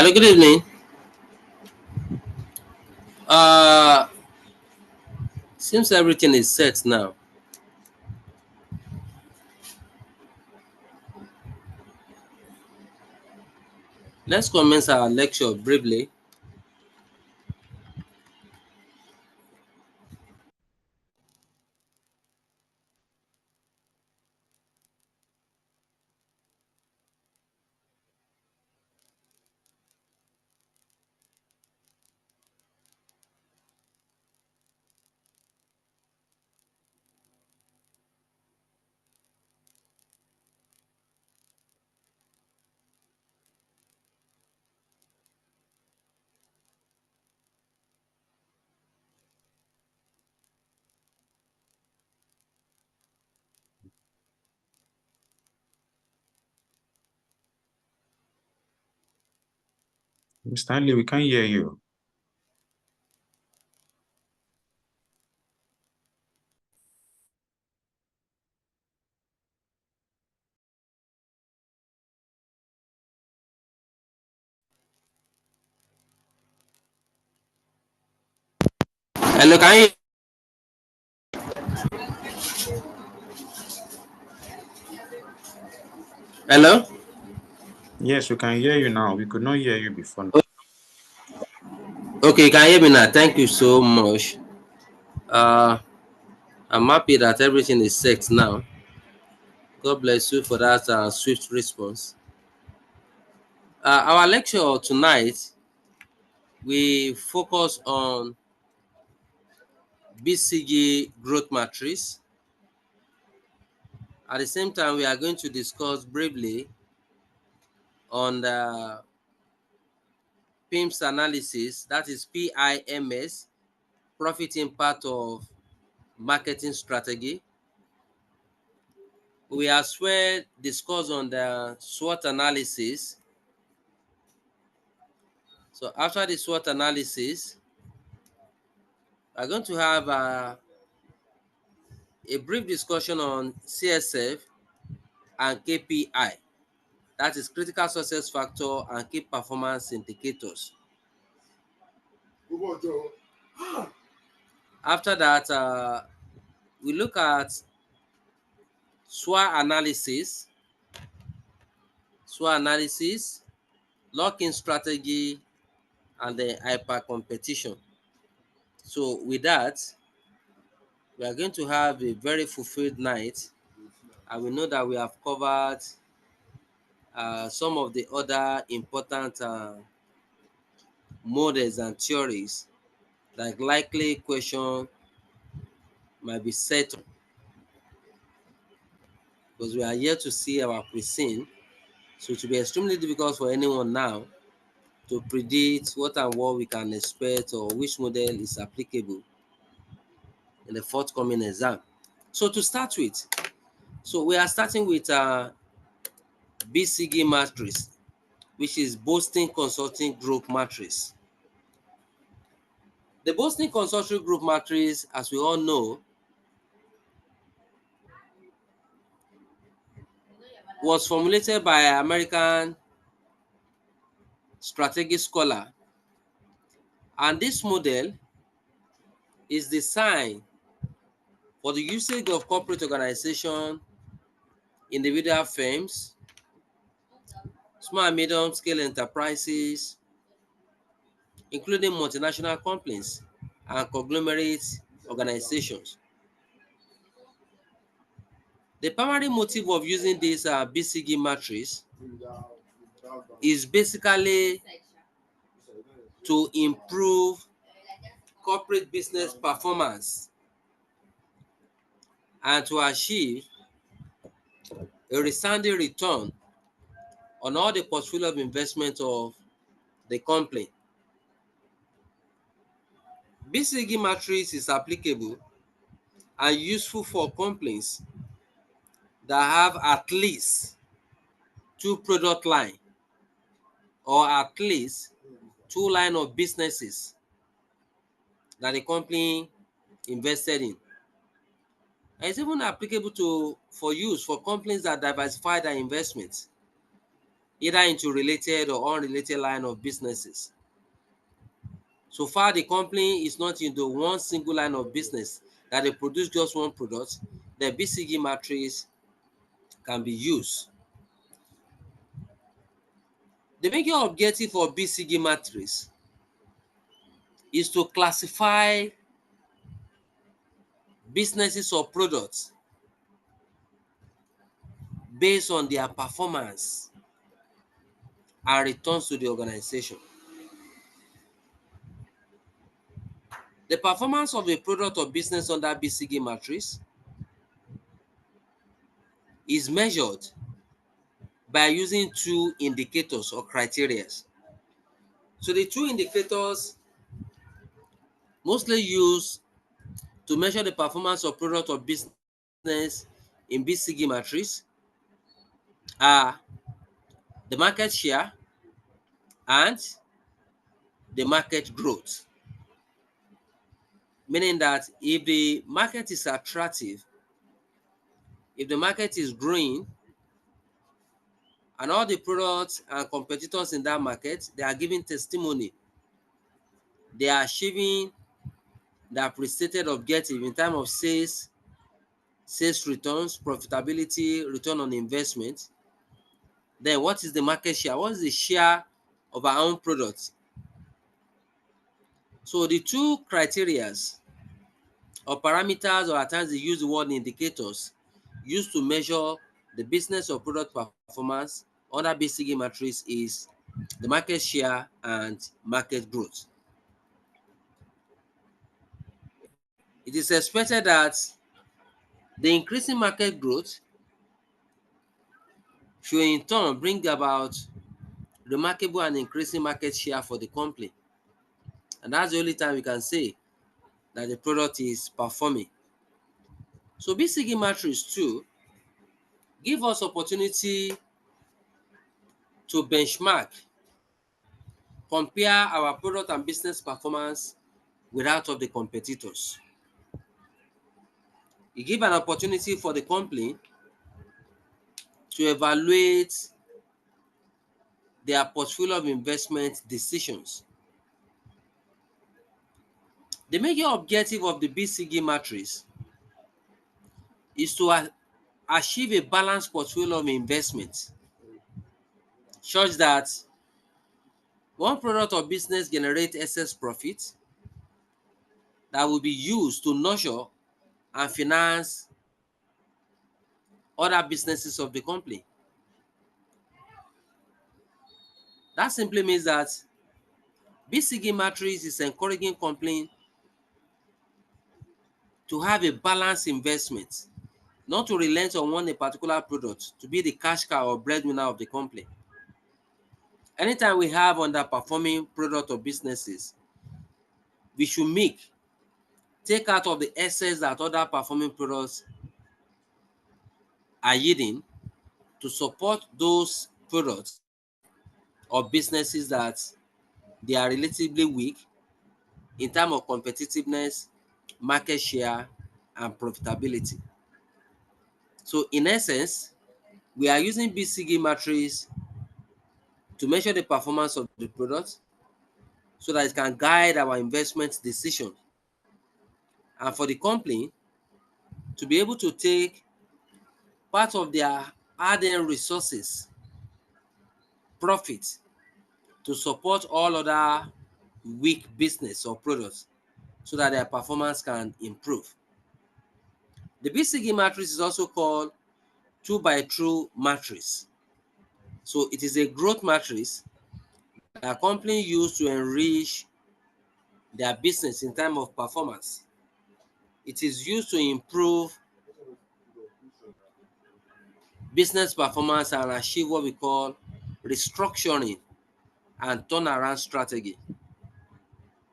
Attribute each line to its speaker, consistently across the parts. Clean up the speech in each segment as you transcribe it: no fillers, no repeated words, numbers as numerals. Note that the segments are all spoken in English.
Speaker 1: Hello, good evening. Uh, Seems everything is set now. Let's commence our lecture briefly.
Speaker 2: Stanley, we can't hear you.
Speaker 1: Hello, can you? Hello.
Speaker 2: Yes, we can hear you now. We could not hear you before.
Speaker 1: Okay, can you hear me now? Thank you so much. Uh, I'm happy that everything is set now. God bless you for that swift response. Our lecture tonight we focus on BCG growth matrix. At the same time, we are going to discuss briefly on the PIMS analysis, that is PIMS, profit impact of marketing strategy. We as well discuss on the SWOT analysis. So after the SWOT analysis, we're going to have a brief discussion on CSF and KPI, that is critical success factor and key performance indicators. After that, we look at SWOT analysis, lock-in strategy, and the hyper competition. So with that, we are going to have a very fulfilled night, and we know that we have covered some of the other important models and theories, like likely question might be set, because we are yet to see our pre-scene. So it will be extremely difficult for anyone now to predict what and what we can expect or which model is applicable in the forthcoming exam. So to start with, so we are starting with BCG matrix, which is Boston Consulting Group matrix. The Boston Consulting Group matrix, as we all know, was formulated by an American strategic scholar, and this model is designed for the usage of corporate organization, individual firms, small and medium scale enterprises, including multinational companies and conglomerate organizations. The primary motive of using this BCG matrix is basically to improve corporate business performance and to achieve a resounding return on all the portfolio of investment of the company. BCG matrix is applicable and useful for companies that have at least two product line or at least two line of businesses that the company invested in. And it's even applicable to for use for companies that diversify their investments either into related or unrelated line of businesses. So far, the company is not into one single line of business that they produce just one product, the BCG matrix can be used. The major objective of BCG matrix is to classify businesses or products based on their performance and returns to the organization. The performance of a product or business under BCG matrix is measured by using two indicators or criteria. So the two indicators mostly used to measure the performance of product or business in BCG matrix are the market share and the market growth. Meaning that if the market is attractive, if the market is growing, and all the products and competitors in that market, they are giving testimony, they are achieving their pre-stated objective in terms of sales returns, profitability, return on investment, then what is the market share? What is the share of our own products? So the two criterias or parameters, or at times they use the word indicators, used to measure the business or product performance under BCG matrix is the market share and market growth. It is expected that the increasing market growth should in turn bring about remarkable and increasing market share for the company. And that's the only time we can say that the product is performing. So BCG matrix 2 give us opportunity to benchmark, compare our product and business performance with that of the competitors. It give an opportunity for the company to evaluate their portfolio of investment decisions. The major objective of the BCG matrix is to achieve a balanced portfolio of investment, such that one product or business generates excess profit that will be used to nurture and finance other businesses of the company. That simply means that BCG matrix is encouraging company to have a balanced investment, not to relent on one particular product to be the cash cow or breadwinner of the company. Anytime we have underperforming product or businesses, we should take out of the excess that other performing products are yielding to support those products or businesses that they are relatively weak in terms of competitiveness, market share, and profitability. So in essence, we are using BCG matrix to measure the performance of the product so that it can guide our investment decision. And for the company to be able to take part of their hard-earned resources, profit, to support all other weak business or products so that their performance can improve. The BCG matrix is also called 2x2 matrix. So it is a growth matrix that companies use to enrich their business in terms of performance. It is used to improve business performance and achieve what we call restructuring and turnaround strategy,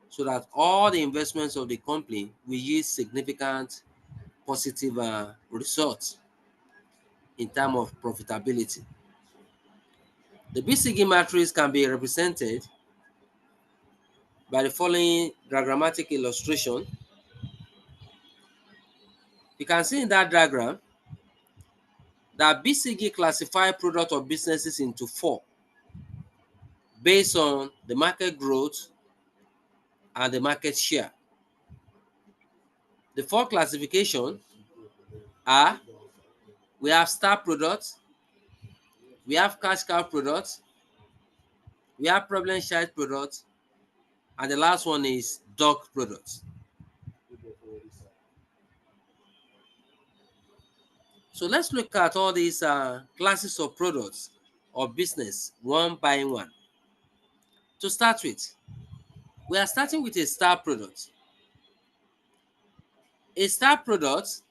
Speaker 1: so that all the investments of the company will yield significant positive results in terms of profitability. The BCG matrix can be represented by the following diagrammatic illustration. You can see in that diagram that BCG classify product or businesses into four. based on the market growth and the market share. The four classifications are: we have star products, we have cash cow products, we have problem child products, and the last one is dog products. So let's look at all these classes of products or business one by one. To start with, we are starting with a star product. A star product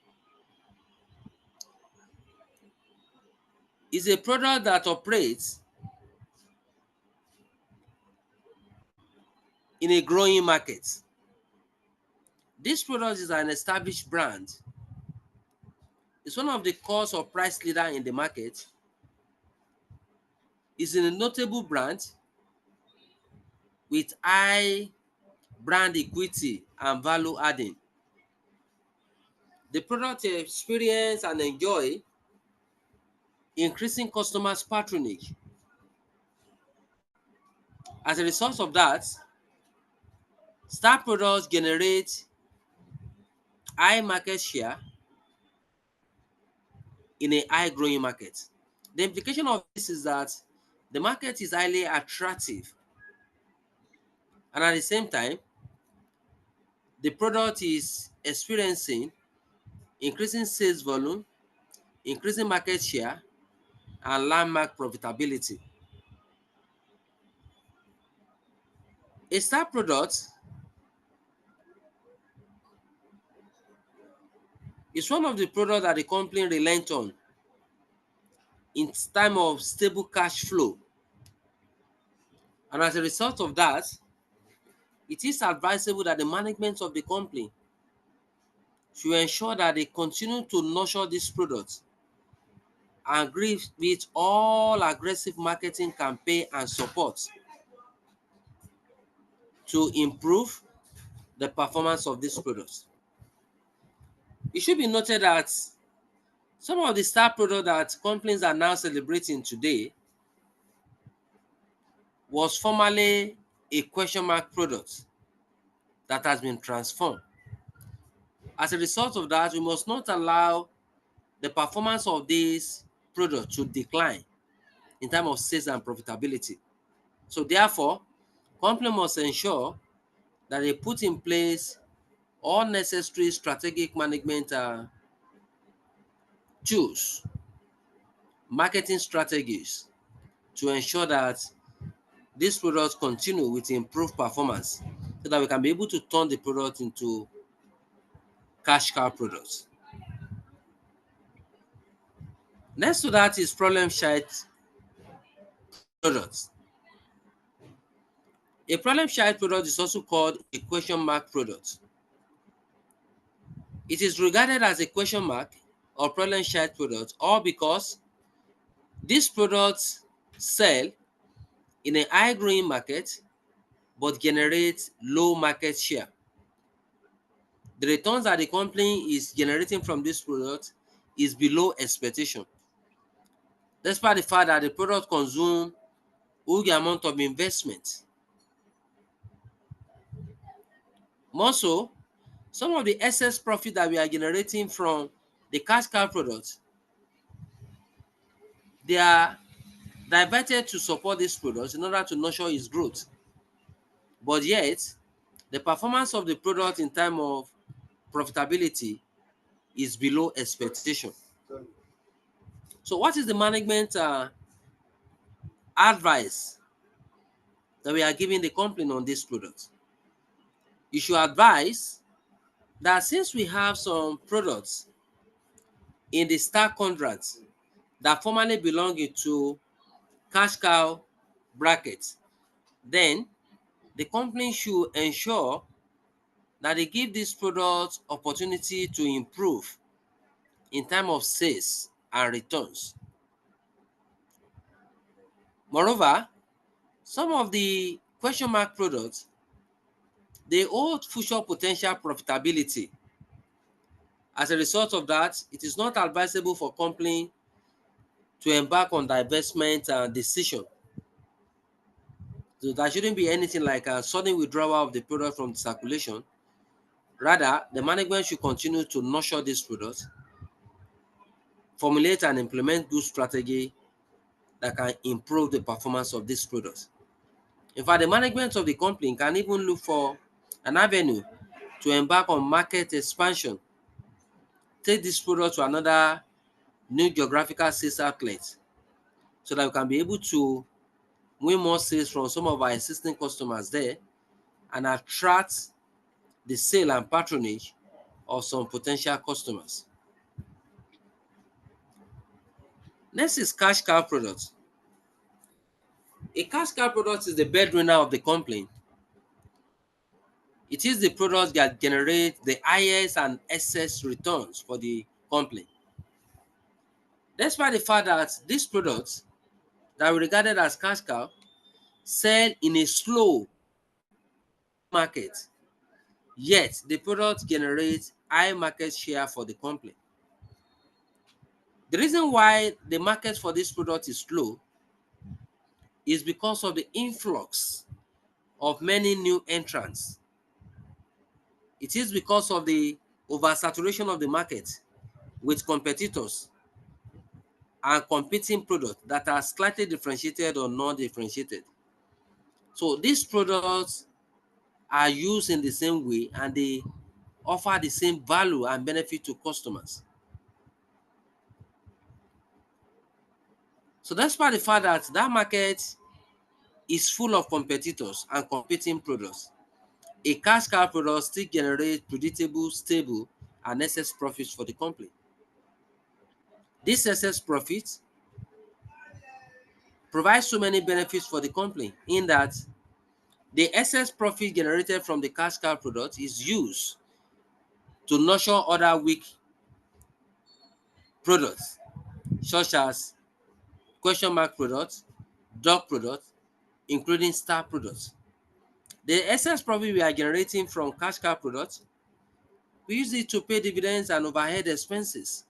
Speaker 1: is a product that operates in a growing market. This product is an established brand. It's one of the cost or price leader in the market. It's a notable brand with high brand equity and value adding. The product experience and enjoy increasing customers' patronage. As a result of that, star products generate high market share in a high growing market. The implication of this is that the market is highly attractive, and at the same time, the product is experiencing increasing sales volume, increasing market share, and landmark profitability. A star product is one of the products that the company relies on in time of stable cash flow. And as a result of that, it is advisable that the management of the company should ensure that they continue to nurture this product and agree with all aggressive marketing campaign and support to improve the performance of this product. It should be noted that some of the star products that companies are now celebrating today was formerly a question mark product that has been transformed. As a result of that, we must not allow the performance of this product to decline in terms of sales and profitability. So therefore, company must ensure that they put in place all necessary strategic management tools, marketing strategies to ensure that these products continue with improved performance so that we can be able to turn the product into cash cow products. Next to that is problem child products. A problem child product is also called a question mark product. It is regarded as a question mark or problem child product all because these products sell in a high growing market but generate low market share. The returns that the company is generating from this product is below expectation, despite the fact that the product consumes huge amount of investment. More so, some of the excess profit that we are generating from the cash cow products, they are diverted to support this product in order to nurture its growth. But yet, the performance of the product in terms of profitability is below expectation. So what is the management advice that we are giving the company on this product? You should advise that since we have some products in the star contracts that formerly belonged to cash cow bracket, then the company should ensure that they give these products opportunity to improve in terms of sales and returns. Moreover, some of the question mark products, they hold future potential profitability. As a result of that, it is not advisable for company to embark on divestment decision. So there shouldn't be anything like a sudden withdrawal of the product from circulation. Rather, the management should continue to nurture this product, formulate and implement good strategy that can improve the performance of this product. In fact, the management of the company can even look for an avenue to embark on market expansion, take this product to another new geographical sales outlet so that we can be able to win more sales from some of our existing customers there and attract the sale and patronage of some potential customers. Next is cash cow product. A cash cow product is the breadwinner of the company. It is the product that generates the highest and excess returns for the company. Despite the fact that these products that we regarded as cash cow sell in a slow market, yet the product generates high market share for the company. The reason why the market for this product is slow is because of the influx of many new entrants. It is because of the oversaturation of the market with competitors and competing products that are slightly differentiated or non-differentiated. So these products are used in the same way and they offer the same value and benefit to customers. So despite the fact that that market is full of competitors and competing products, a cash cow product still generates predictable, stable, and excess profits for the company. This excess profit provides so many benefits for the company in that the excess profit generated from the cash cow product is used to nurture other weak products such as question mark products, dog products, including star products. The excess profit we are generating from cash cow products, we use it to pay dividends and overhead expenses.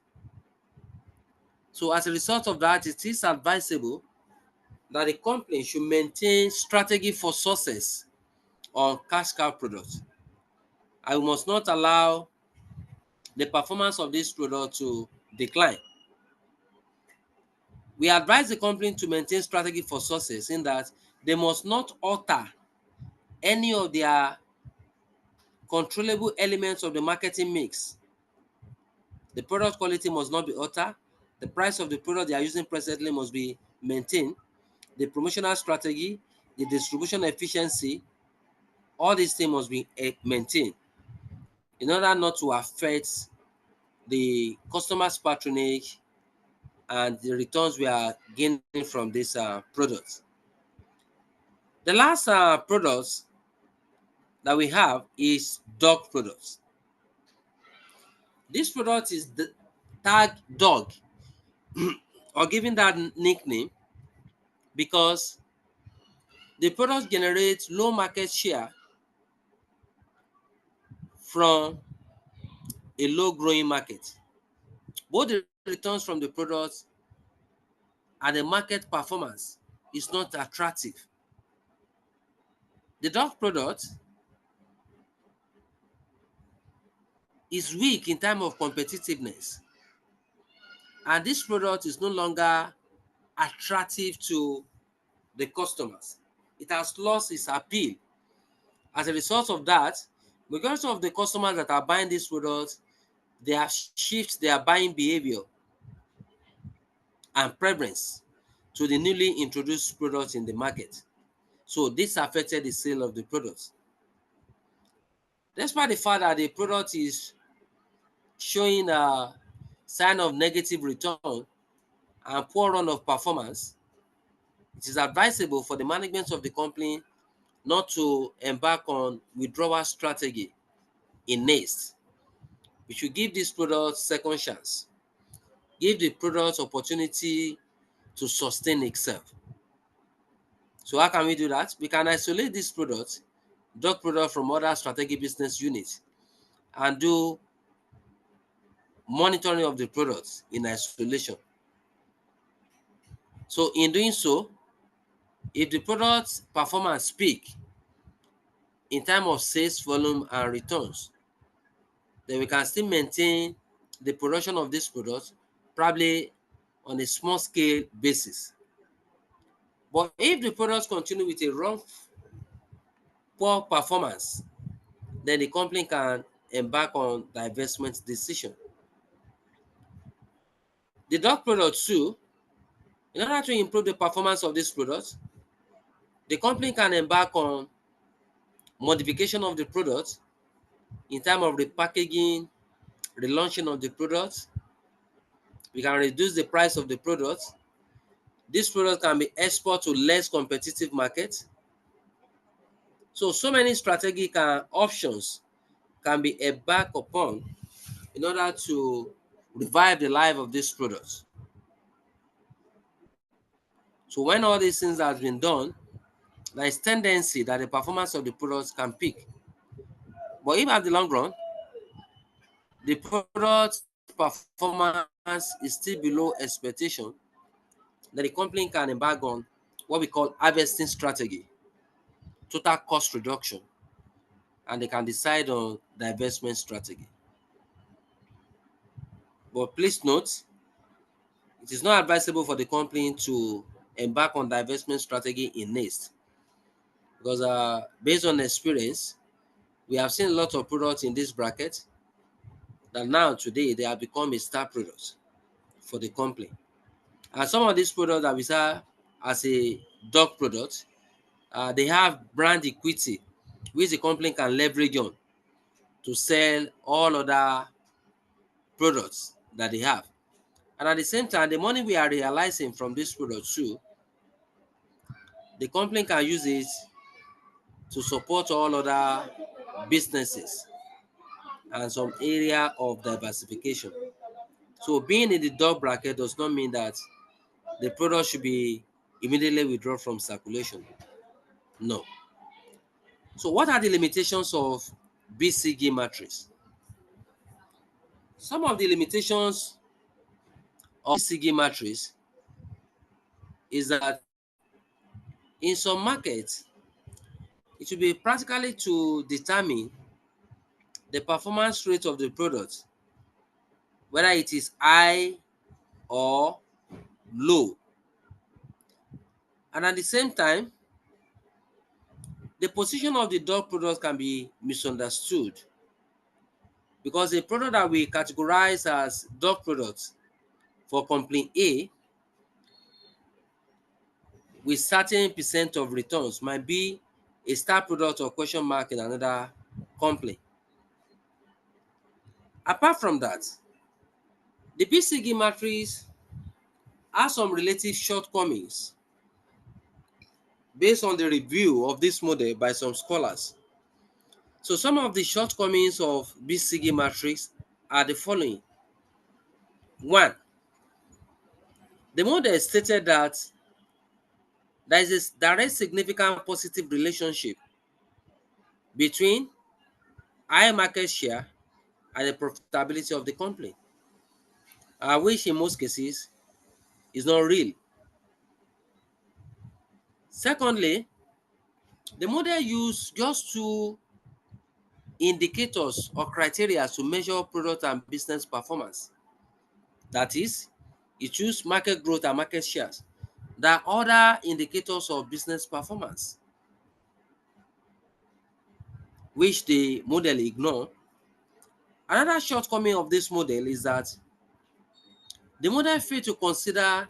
Speaker 1: So as a result of that, it is advisable that the company should maintain strategy for success on cash cow products. And we must not allow the performance of this product to decline. We advise the company to maintain strategy for success in that they must not alter any of their controllable elements of the marketing mix. The product quality must not be altered. The price of the product they are using presently must be maintained. The promotional strategy, the distribution efficiency, all these things must be maintained in order not to affect the customer's patronage and the returns we are gaining from this product. The last product that we have is dog products. This product is the tag dog or given that nickname because the product generates low market share from a low growing market. Both the returns from the product and the market performance is not attractive. The dog product is weak in terms of competitiveness, and this product is no longer attractive to the customers. It has lost its appeal. As a result of that, majority of the customers that are buying this product, they have shifted their buying behavior and preference to the newly introduced products in the market. So this affected the sale of the products. Despite the fact that the product is showing a sign of negative return and poor run of performance, it is advisable for the management of the company not to embark on withdrawal strategy in haste. We should give this product second chance. Give the product opportunity to sustain itself. So how can we do that? We can isolate this product, dog product, from other strategic business units and do monitoring of the products in isolation. So in doing so, If the product performance peak in time of sales volume and returns, then we can still maintain the production of this product, probably on a small scale basis. But if the products continue with a wrong, poor performance, then the company can embark on divestment decision. The drug product too, in order to improve the performance of this product, the company can embark on modification of the product in terms of repackaging, relaunching of the product. We can reduce the price of the product. This product can be exported to less competitive markets. So many strategic options can be embarked upon in order to revive the life of this product. So when all these things has been done, there is tendency that the performance of the products can peak. But if at the long run, the product performance is still below expectation, then the company can embark on what we call harvesting strategy, total cost reduction, and they can decide on divestment strategy. But please note, it is not advisable for the company to embark on divestment strategy in haste, because based on experience, we have seen a lot of products in this bracket that now today they have become a star product for the company. And some of these products that we sell as a dog product, they have brand equity, which the company can leverage on to sell all other products that they have. And at the same time, the money we are realizing from this product too, the company can use it to support all other businesses and some area of diversification. So being in the dog bracket does not mean that the product should be immediately withdrawn from circulation. No. So what are the limitations of BCG matrix? Some of the limitations of BCG matrix is that in some markets, it will be practically to determine the performance rate of the product, whether it is high or low. And at the same time, the position of the dog product can be misunderstood, because a product that we categorize as dog products for company A with certain percent of returns might be a star product or question mark in another company. Apart from that, the BCG matrix has some relative shortcomings based on the review of this model by some scholars. So some of the shortcomings of BCG matrix are the following. One, the model stated that there is a direct significant positive relationship between high market share and the profitability of the company, which in most cases is not real. Secondly, the model used just two indicators or criteria to measure product and business performance. That is, it used market growth and market shares. There are other indicators of business performance which the model ignore. Another shortcoming of this model is that the model failed to consider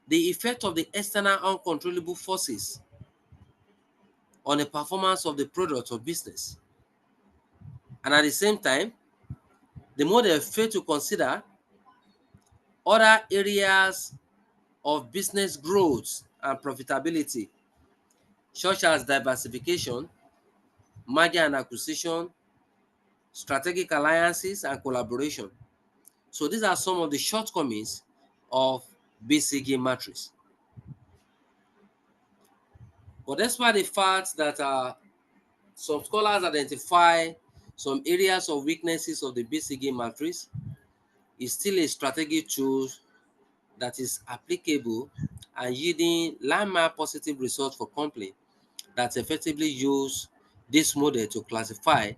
Speaker 1: the effect of the external uncontrollable forces on the performance of the product or business. And at the same time, the model failed to consider other areas of business growth and profitability, such as diversification, merger and acquisition, strategic alliances, and collaboration. So these are some of the shortcomings of BCG matrix. But despite the fact that some scholars identify some areas of weaknesses of the BCG matrix, is still a strategic tool that is applicable and yielding landmark positive results for company that effectively use this model to classify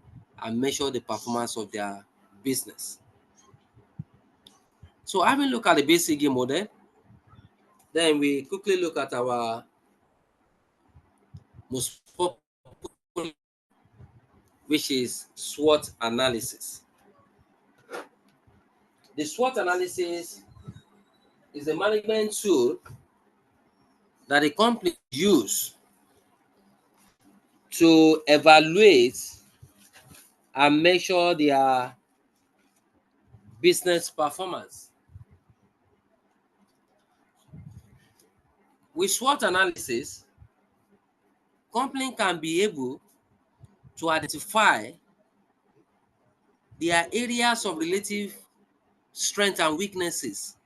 Speaker 1: and measure the performance of their business. So having looked at the BCG model, then we quickly look at our most popular, which is SWOT analysis. The SWOT analysis is a management tool that a company use to evaluate and measure their business performance. With SWOT analysis, company can be able to identify their areas of relative strengths and weaknesses,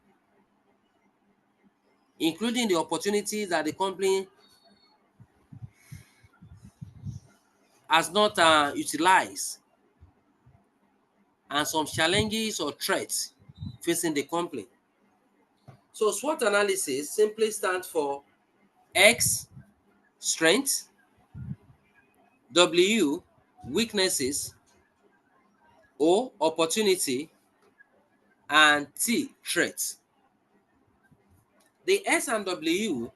Speaker 1: including the opportunities that the company has not utilized, and some challenges or threats facing the company. So SWOT analysis simply stands for X, strength; W, weaknesses; O, opportunity; and T, threats. The S and W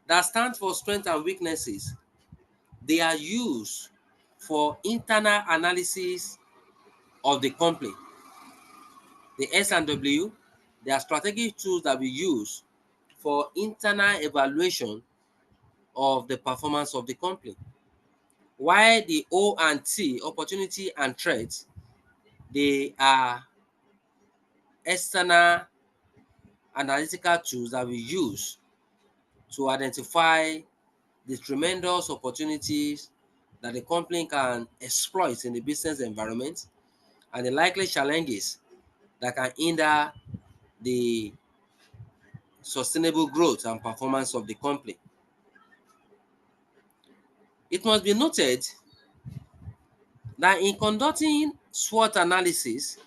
Speaker 1: that stands for strength and weaknesses, they are used for internal analysis of the company. The S and W, they are strategic tools that we use for internal evaluation of the performance of the company. While the O and T, opportunity and threats, they are external analytical tools that we use to identify the tremendous opportunities that the company can exploit in the business environment and the likely challenges that can hinder the sustainable growth and performance of the company. It must be noted that in conducting SWOT analysis,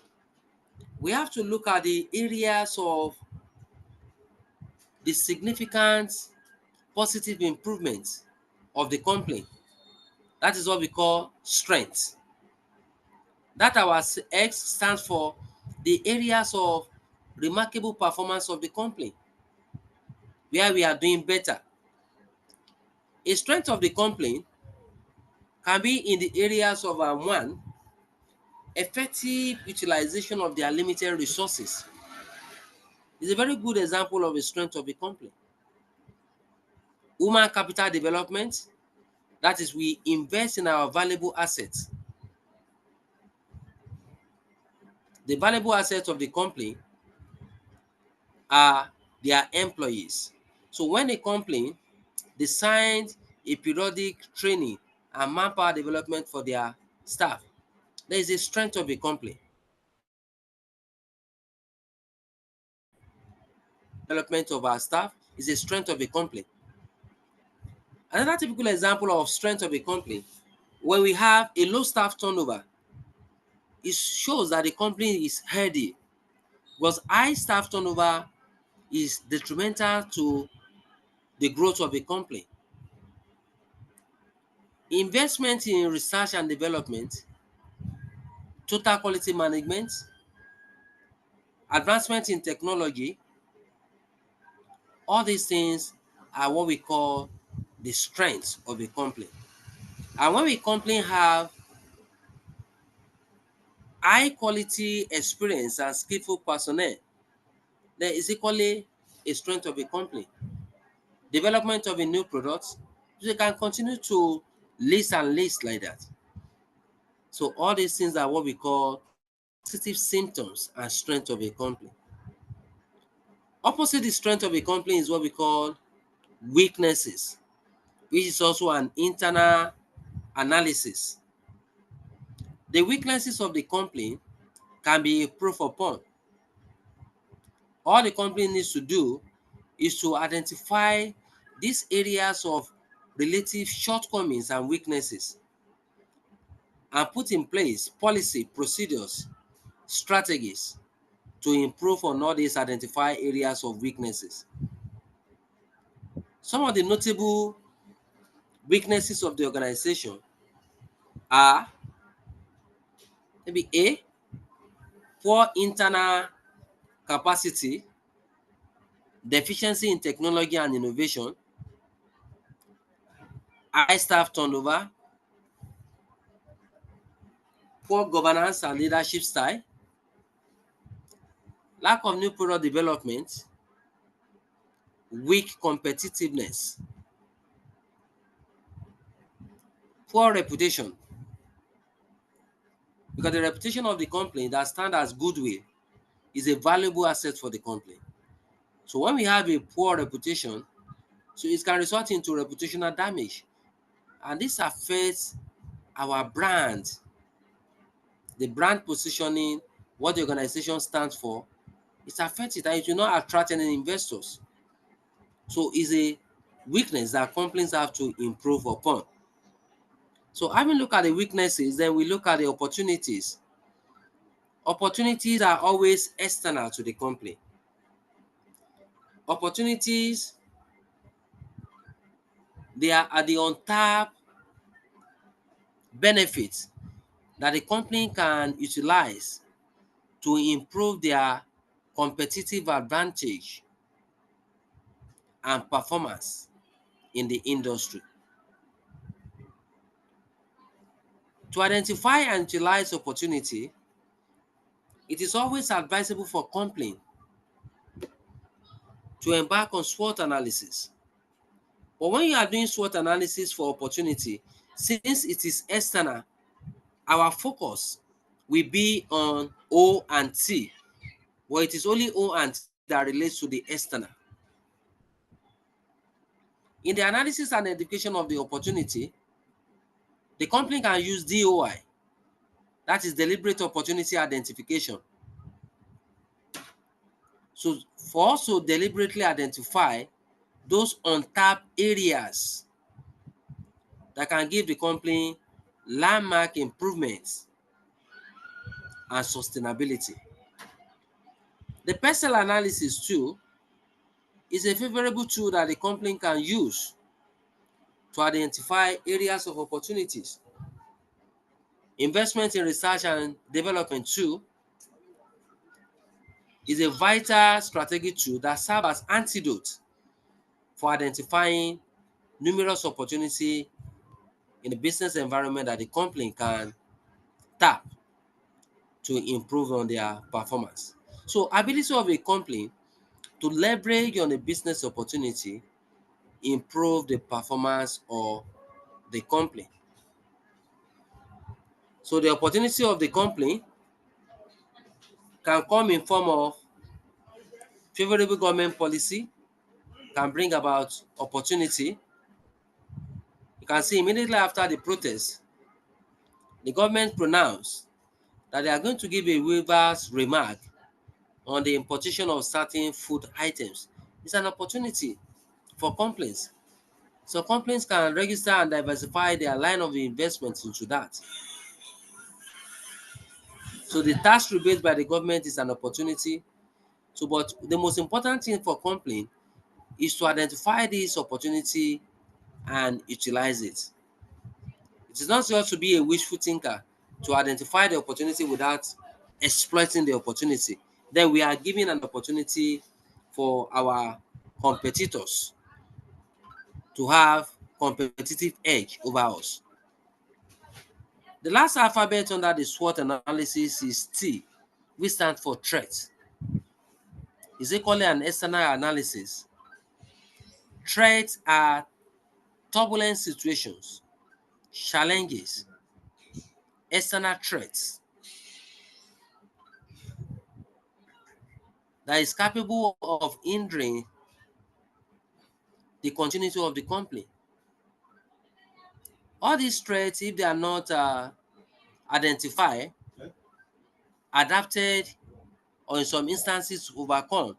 Speaker 1: we have to look at the areas of the significant positive improvement of the company. That is what we call strength. That our X stands for the areas of remarkable performance of the company, where we are doing better. A strength of the company can be in the areas of one, effective utilization of their limited resources. It's a very good example of a strength of a company. Human capital development, that is, we invest in our valuable assets. The valuable assets of the company are their employees. So when a company designed a periodic training and manpower development for their staff, there is a strength of a company. Development of our staff is a strength of a company. Another typical example of strength of a company, when we have a low staff turnover, it shows that the company is healthy, because high staff turnover is detrimental to the growth of a company. Investment in research and development, total quality management, advancement in technology, all these things are what we call the strengths of a company. And when a company have high quality experience and skillful personnel, there is equally a strength of a company. Development of a new product, they can continue to list and list like that. So all these things are what we call positive symptoms and strength of a company. Opposite the strength of a company is what we call weaknesses, which is also an internal analysis. The weaknesses of the company can be improved upon. All the company needs to do is to identify these areas of relative shortcomings and weaknesses and put in place policy, procedures, strategies to improve on all these identified areas of weaknesses. Some of the notable weaknesses of the organization are maybe A, poor internal capacity, deficiency in technology and innovation, high staff turnover, poor governance and leadership style, lack of new product development, weak competitiveness, poor reputation. Because the reputation of the company that stands as goodwill is a valuable asset for the company. So when we have a poor reputation, so it can result into reputational damage. And this affects our brand, the brand positioning, what the organization stands for. It affects it and it will not attract any investors. So it's a weakness that companies have to improve upon. So having look at the weaknesses, then we look at the opportunities. Opportunities are always external to the company. Opportunities, they are at the untapped benefits that the company can utilize to improve their competitive advantage and performance in the industry. To identify and utilize opportunity, it is always advisable for company to embark on SWOT analysis. But when you are doing SWOT analysis for opportunity, since it is external, our focus will be on O and T, where it is only O and T that relates to the external. In the analysis and identification of the opportunity, the company can use DOI, that is deliberate opportunity identification. So for us to deliberately identify those untapped areas that can give the company landmark improvements and sustainability. The personal analysis too is a favorable tool that the company can use to identify areas of opportunities. Investment in research and development too is a vital strategic tool that serves as antidote for identifying numerous opportunities in the business environment that the company can tap to improve on their performance. So ability of a company to leverage on a business opportunity improve the performance of the company. So the opportunity of the company can come in form of favorable government policy, can bring about opportunity. You can see immediately after the protest, the government pronounced that they are going to give a waivers remark on the importation of certain food items. It's an opportunity for companies. So companies can register and diversify their line of investments into that. So the tax rebate by the government is an opportunity. So, but the most important thing for company is to identify this opportunity and utilize it. It is not just to be a wishful thinker to identify the opportunity without exploiting the opportunity. Then we are giving an opportunity for our competitors to have competitive edge over us. The last alphabet under the SWOT analysis is T, which stands for threat. It's equally an external analysis. Threats are turbulent situations, challenges, external threats that is capable of hindering the continuity of the company. All these threats, if they are not identified, adapted, or in some instances overcome,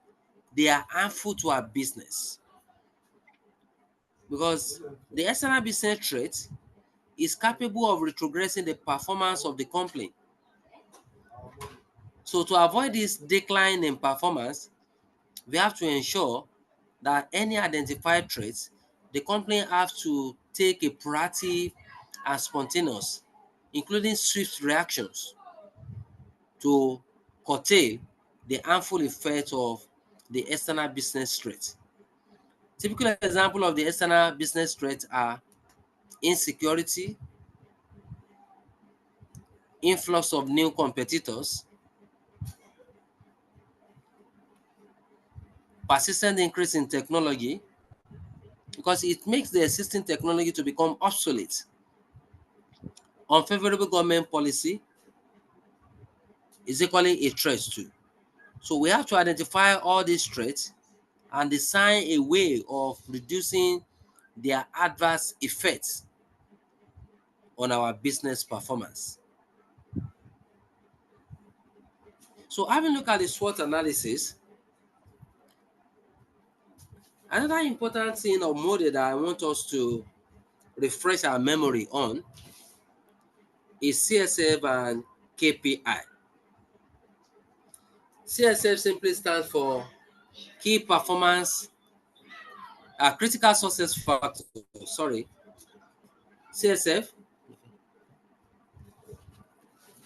Speaker 1: they are harmful to our business. Because the external business threat is capable of retrogressing the performance of the company. So to avoid this decline in performance, we have to ensure that any identified threats, the company have to take a proactive and spontaneous, including swift reactions to curtail the harmful effect of the external business threat. Typical example of the external business threats are insecurity, influx of new competitors, persistent increase in technology, because it makes the existing technology to become obsolete, unfavorable government policy is equally a threat too. So we have to identify all these threats and design a way of reducing their adverse effects on our business performance. So having looked at the SWOT analysis, another important thing or model that I want us to refresh our memory on is CSF and KPI. CSF simply stands for key performance, critical success factor. Sorry, CSF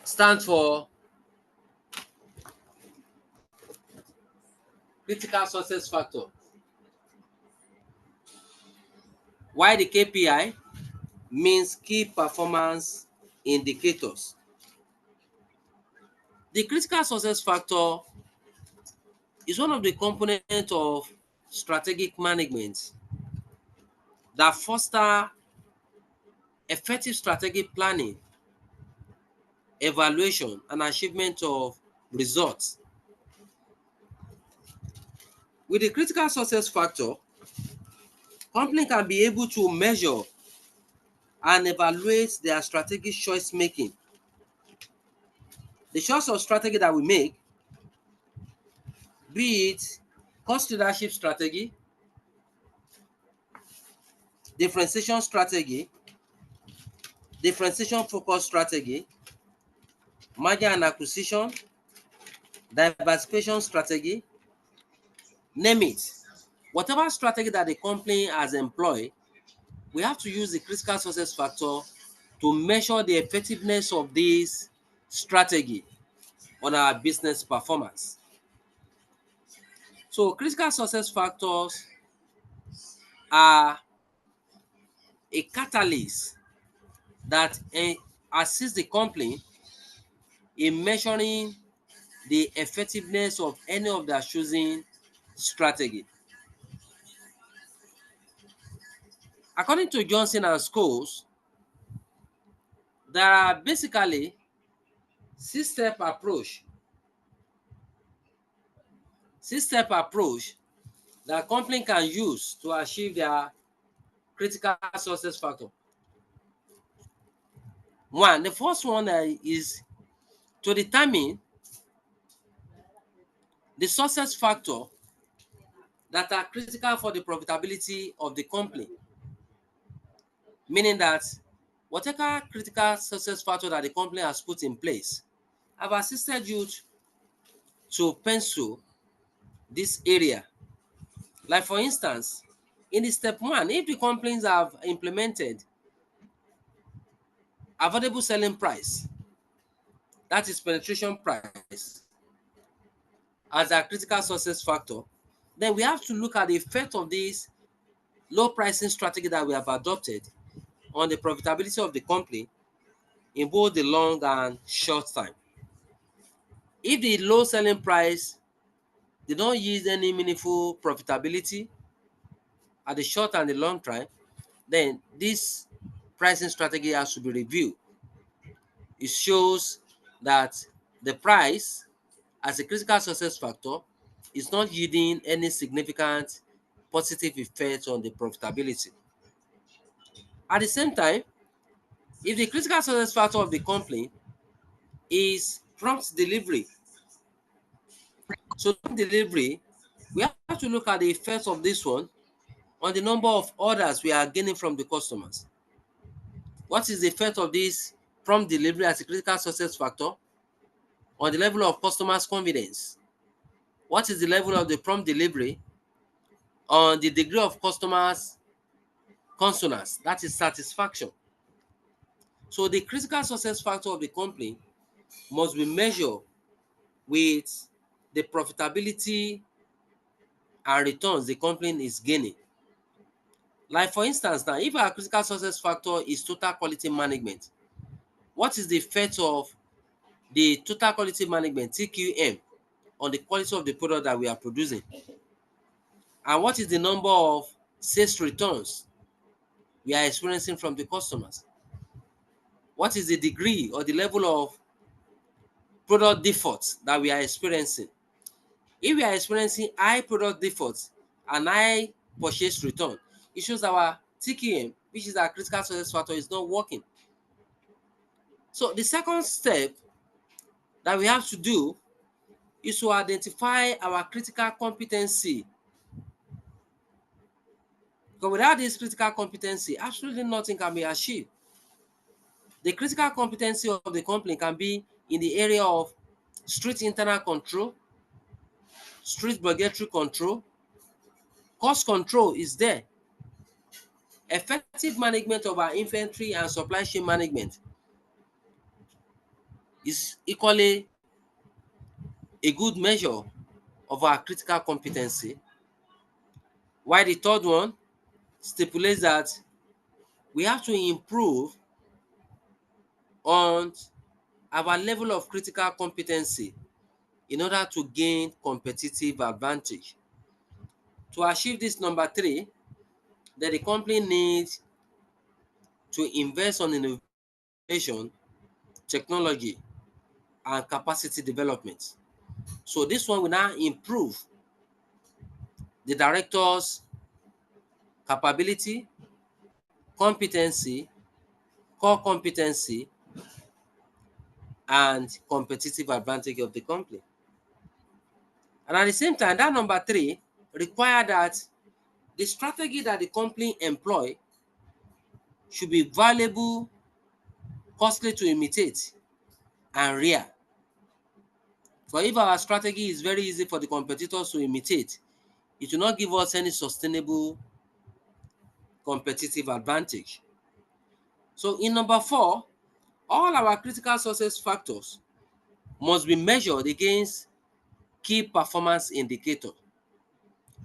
Speaker 1: stands for critical success factor. Why the KPI means key performance indicators. The critical success factor is one of the components of strategic management that foster effective strategic planning, evaluation, and achievement of results. With the critical success factor, company can be able to measure and evaluate their strategic choice making. The choice of strategy that we make, be it cost leadership strategy, differentiation strategy, differentiation focus strategy, merger and acquisition, diversification strategy, name it. Whatever strategy that the company has employed, we have to use the critical success factor to measure the effectiveness of this strategy on our business performance. So critical success factors are a catalyst that assists the company in measuring the effectiveness of any of their choosing strategy. According to Johnson and Scholes, there are basically six-step approach that company can use to achieve their critical success factor. One, the first one is to determine the success factor that are critical for the profitability of the company. Meaning that whatever critical success factor that the company has put in place, I've assisted you to pencil this area. Like for instance, in the step one, if the companies have implemented affordable selling price, that is penetration price, as a critical success factor, then we have to look at the effect of this low pricing strategy that we have adopted on the profitability of the company in both the long and short time. If the low selling price did not yield any meaningful profitability at the short and the long time, then this pricing strategy has to be reviewed. It shows that the price as a critical success factor is not yielding any significant positive effect on the profitability. At the same time, if the critical success factor of the company is prompt delivery, so delivery, we have to look at the effect of this one on the number of orders we are gaining from the customers. What is the effect of this prompt delivery as a critical success factor on the level of customers' confidence. What is the level of the prompt delivery on the degree of customers' consonance, that is satisfaction. So the critical success factor of the company must be measured with the profitability and returns the company is gaining. Like for instance, now if our critical success factor is total quality management, what is the effect of the total quality management TQM on the quality of the product that we are producing? And what is the number of sales returns we are experiencing from the customers? What is the degree or the level of product defaults that we are experiencing? If we are experiencing high product defaults and high purchase return, it shows our TQM, which is our critical success factor, is not working. So the second step that we have to do is to identify our critical competency. Because without this critical competency, absolutely nothing can be achieved. The critical competency of the company can be in the area of strict internal control, strict budgetary control, cost control is there, effective management of our inventory and supply chain management is equally a good measure of our critical competency. While the third one stipulates that we have to improve on our level of critical competency in order to gain competitive advantage. To achieve this number three, that the company needs to invest on innovation, technology, and capacity development. So this one will now improve the director's capability, competency, core competency, and competitive advantage of the company. And at the same time, that number three require that the strategy that the company employ should be valuable, costly to imitate, and rare. For if our strategy is very easy for the competitors to imitate, it will not give us any sustainable competitive advantage. So in number four, all our critical success factors must be measured against key performance indicator.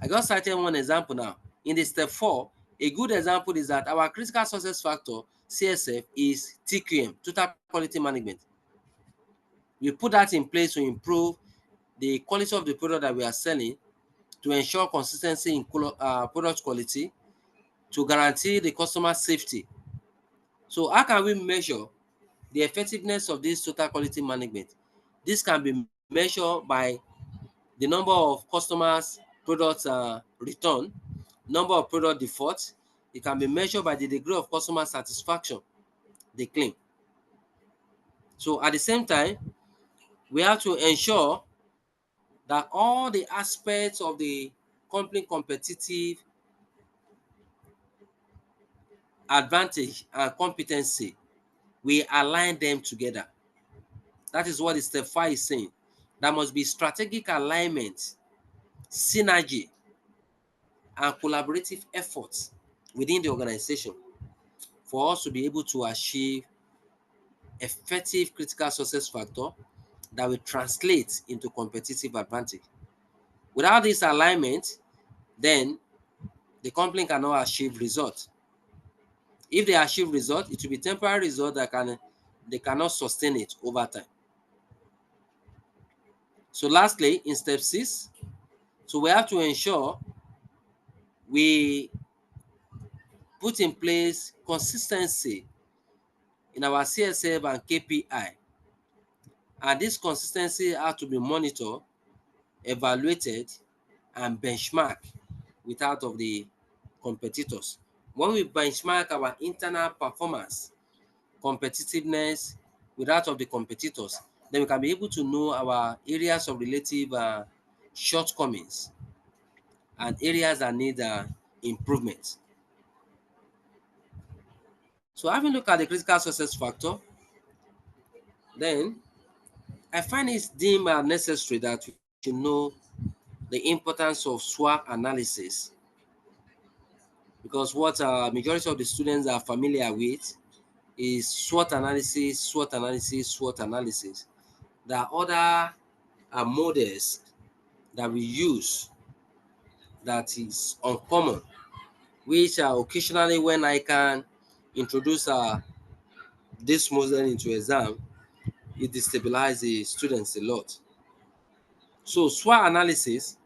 Speaker 1: I just cited one example now. In the step four, a good example is that our critical success factor, CSF, is TQM, total quality management. We put that in place to improve the quality of the product that we are selling, to ensure consistency in product quality, to guarantee the customer safety. So how can we measure the effectiveness of this total quality management? This can be measured by the number of customers products return, number of product defaults. It can be measured by the degree of customer satisfaction they claim. So at the same time, we have to ensure that all the aspects of the company competitive advantage and competency, we align them together. That is what the step 5 is saying. There must be strategic alignment, synergy, and collaborative efforts within the organization for us to be able to achieve effective critical success factor that will translate into competitive advantage. Without this alignment, then the company cannot achieve results. If they achieve result, it will be temporary result that they cannot sustain it over time. So lastly, in step 6, so we have to ensure we put in place consistency in our CSF and KPI. And this consistency has to be monitored, evaluated, and benchmarked with that of the competitors. When we benchmark our internal performance, competitiveness with that of the competitors, then we can be able to know our areas of relative shortcomings and areas that need improvement. So having looked at the critical success factor, then I find it deemed necessary that we should know the importance of SWOT analysis, because what majority of the students are familiar with is SWOT analysis, SWOT analysis, SWOT analysis. There are other models that we use that is uncommon, which occasionally when I can introduce this model into exam, it destabilizes the students a lot. So SWOT analysis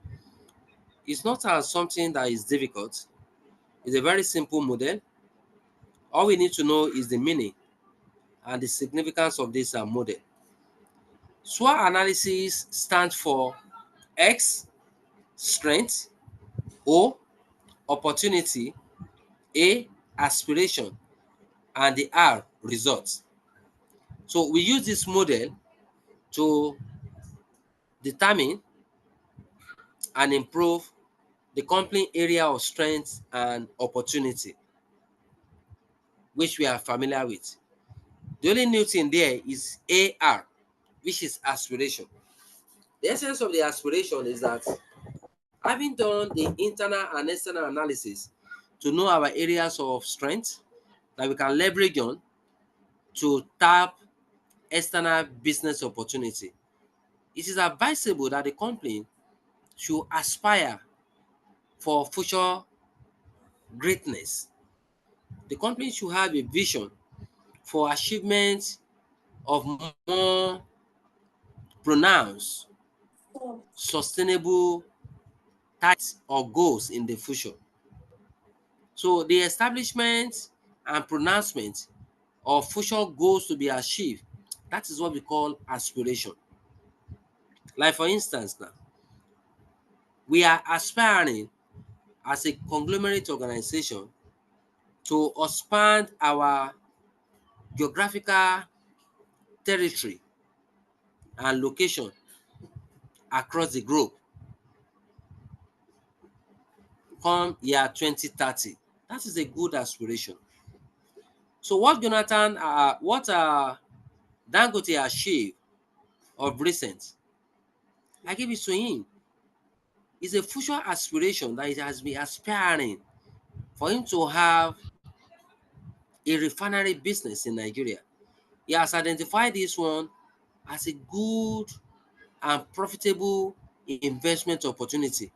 Speaker 1: is not something that is difficult. It's a very simple model. All we need to know is the meaning and the significance of this model. SWOT analysis stands for X, strength; O, opportunity; A, aspiration; and the R, results. So we use this model to determine and improve the company area of strength and opportunity, which we are familiar with. The only new thing there is AR, which is aspiration. The essence of the aspiration is that having done the internal and external analysis to know our areas of strength that we can leverage on to tap external business opportunity, it is advisable that the company should aspire for future greatness. The company should have a vision for achievement of more pronounced, sustainable targets or goals in the future. So the establishment and pronouncement of future goals to be achieved, that is what we call aspiration. Like for instance now, we are aspiring as a conglomerate organization to expand our geographical territory and location across the globe come year 2030. That is a good aspiration. So what Dangote achieved of recent, I give it to him, is a future aspiration that it has been aspiring for him to have a refinery business in Nigeria. He has identified this one as a good and profitable investment opportunity,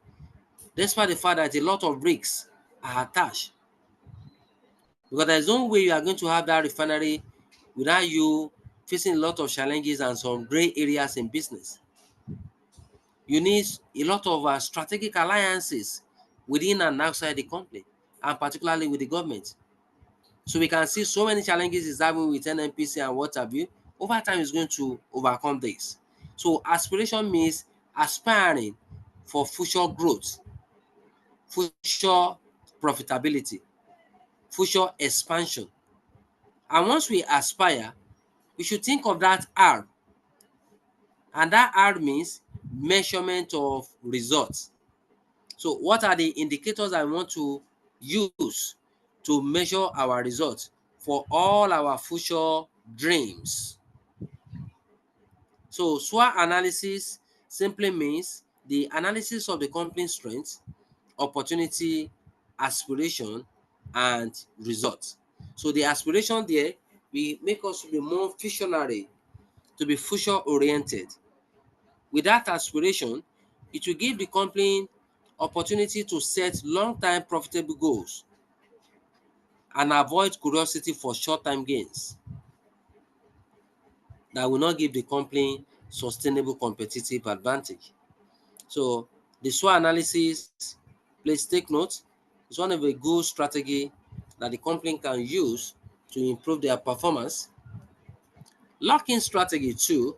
Speaker 1: despite the fact that a lot of risks are attached. Because there's no way you are going to have that refinery without you facing a lot of challenges and some gray areas in business. You need a lot of strategic alliances within and outside the company, and particularly with the government. So we can see so many challenges is having with NNPC and what have you. Over time, is going to overcome this. So aspiration means aspiring for future growth, future profitability, future expansion. And once we aspire, we should think of that R, and that R means measurement of results. So what are the indicators I want to use to measure our results for all our future dreams? So SWOT analysis simply means the analysis of the company's strengths, opportunity, aspiration, and results. So the aspiration there will make us to be more visionary, to be future oriented. With that aspiration, it will give the company opportunity to set long-term profitable goals and avoid curiosity for short-term gains that will not give the company sustainable competitive advantage. So the SWOT analysis, please take note, is one of a good strategy that the company can use to improve their performance. Lock-in strategy too.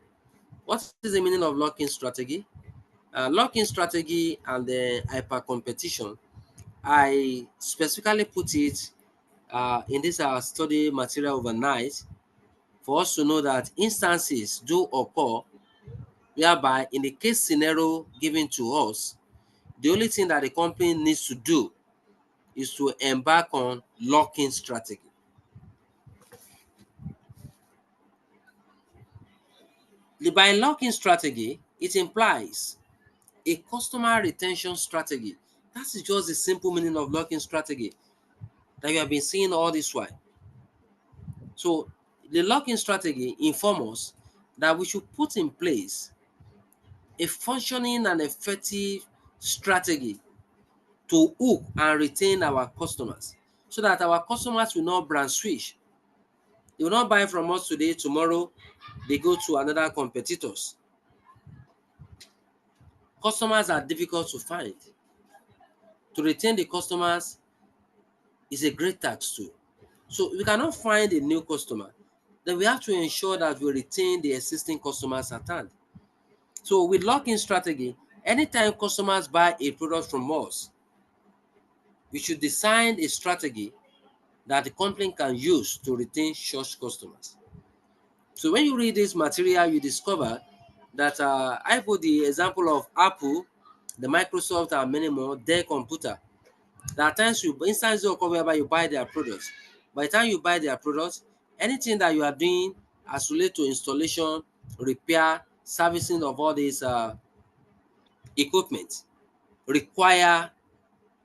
Speaker 1: What is the meaning of lock-in strategy? Lock-in strategy and the hyper competition, I specifically put it in this our study material overnight for us to know that instances do occur whereby in the case scenario given to us, the only thing that the company needs to do is to embark on lock-in strategy. By lock-in strategy, it implies a customer retention strategy. That is just the simple meaning of lock-in strategy that you have been seeing all this while. So the lock-in strategy informs us that we should put in place a functioning and effective strategy to hook and retain our customers so that our customers will not brand switch. They will not buy from us today, tomorrow they go to another competitors. Customers are difficult to find. To retain the customers is a great task too. So if we cannot find a new customer, then we have to ensure that we retain the existing customers at hand. So with lock-in strategy, anytime customers buy a product from us, we should design a strategy that the company can use to retain such customers. So when you read this material, you discover that I put the example of Apple, the Microsoft, and many more, their computer. There are times instances occur whereby you buy their products. By the time you buy their products, anything that you are doing as related to installation, repair, servicing of all these equipment require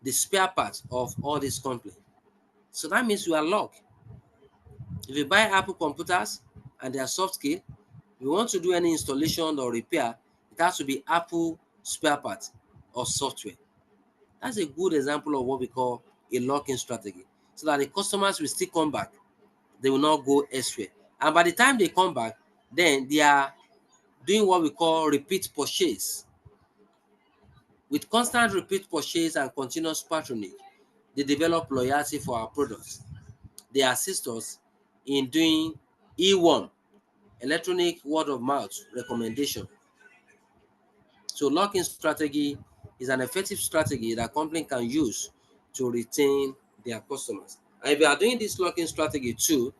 Speaker 1: the spare parts of all these companies. So that means you are locked. If you buy Apple computers and they are soft skill, if you want to do any installation or repair, it has to be Apple spare parts or software. That's a good example of what we call a lock-in strategy. So that the customers will still come back. They will not go elsewhere. And by the time they come back, then they are doing what we call repeat purchase. With constant repeat purchase and continuous patronage, they develop loyalty for our products. They assist us in doing E1, electronic word of mouth recommendation. So lock-in strategy is an effective strategy that company can use to retain their customers. And if you are doing this lock-in strategy too,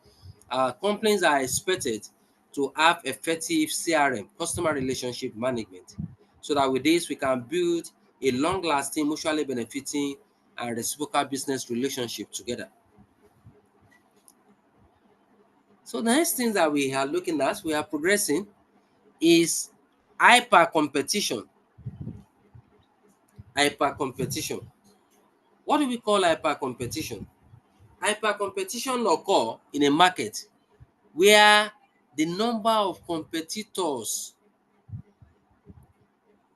Speaker 1: companies are expected to have effective CRM, customer relationship management, so that with this we can build a long-lasting, mutually benefiting, and reciprocal business relationship together. So the next thing that we are looking at, we are progressing, is hyper competition. Hyper competition. What do we call hyper competition? Hyper competition occur in a market where the number of competitors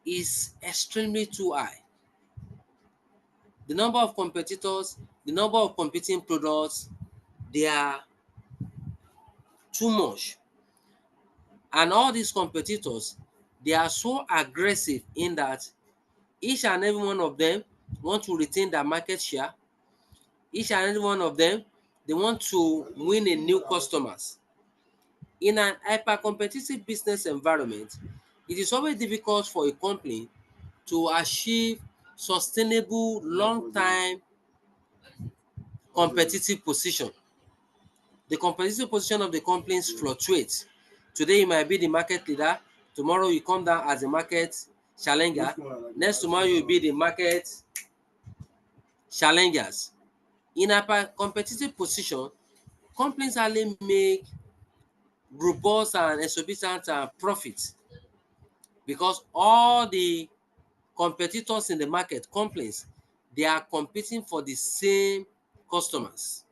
Speaker 1: is extremely too high. The number of competitors, the number of competing products, they are too much. And all these competitors, they are so aggressive in that each and every one of them want to retain their market share. Each and every one of them, they want to win a new customers. In an hyper-competitive business environment, it is always difficult for a company to achieve sustainable long-time competitive position. The competitive position of the companies fluctuates. Today you might be the market leader, tomorrow you come down as a market challenger, next tomorrow you'll be the market challengers. In a competitive position, companies only make robust and exorbitant profits because all the competitors in the market, companies, they are competing for the same customers.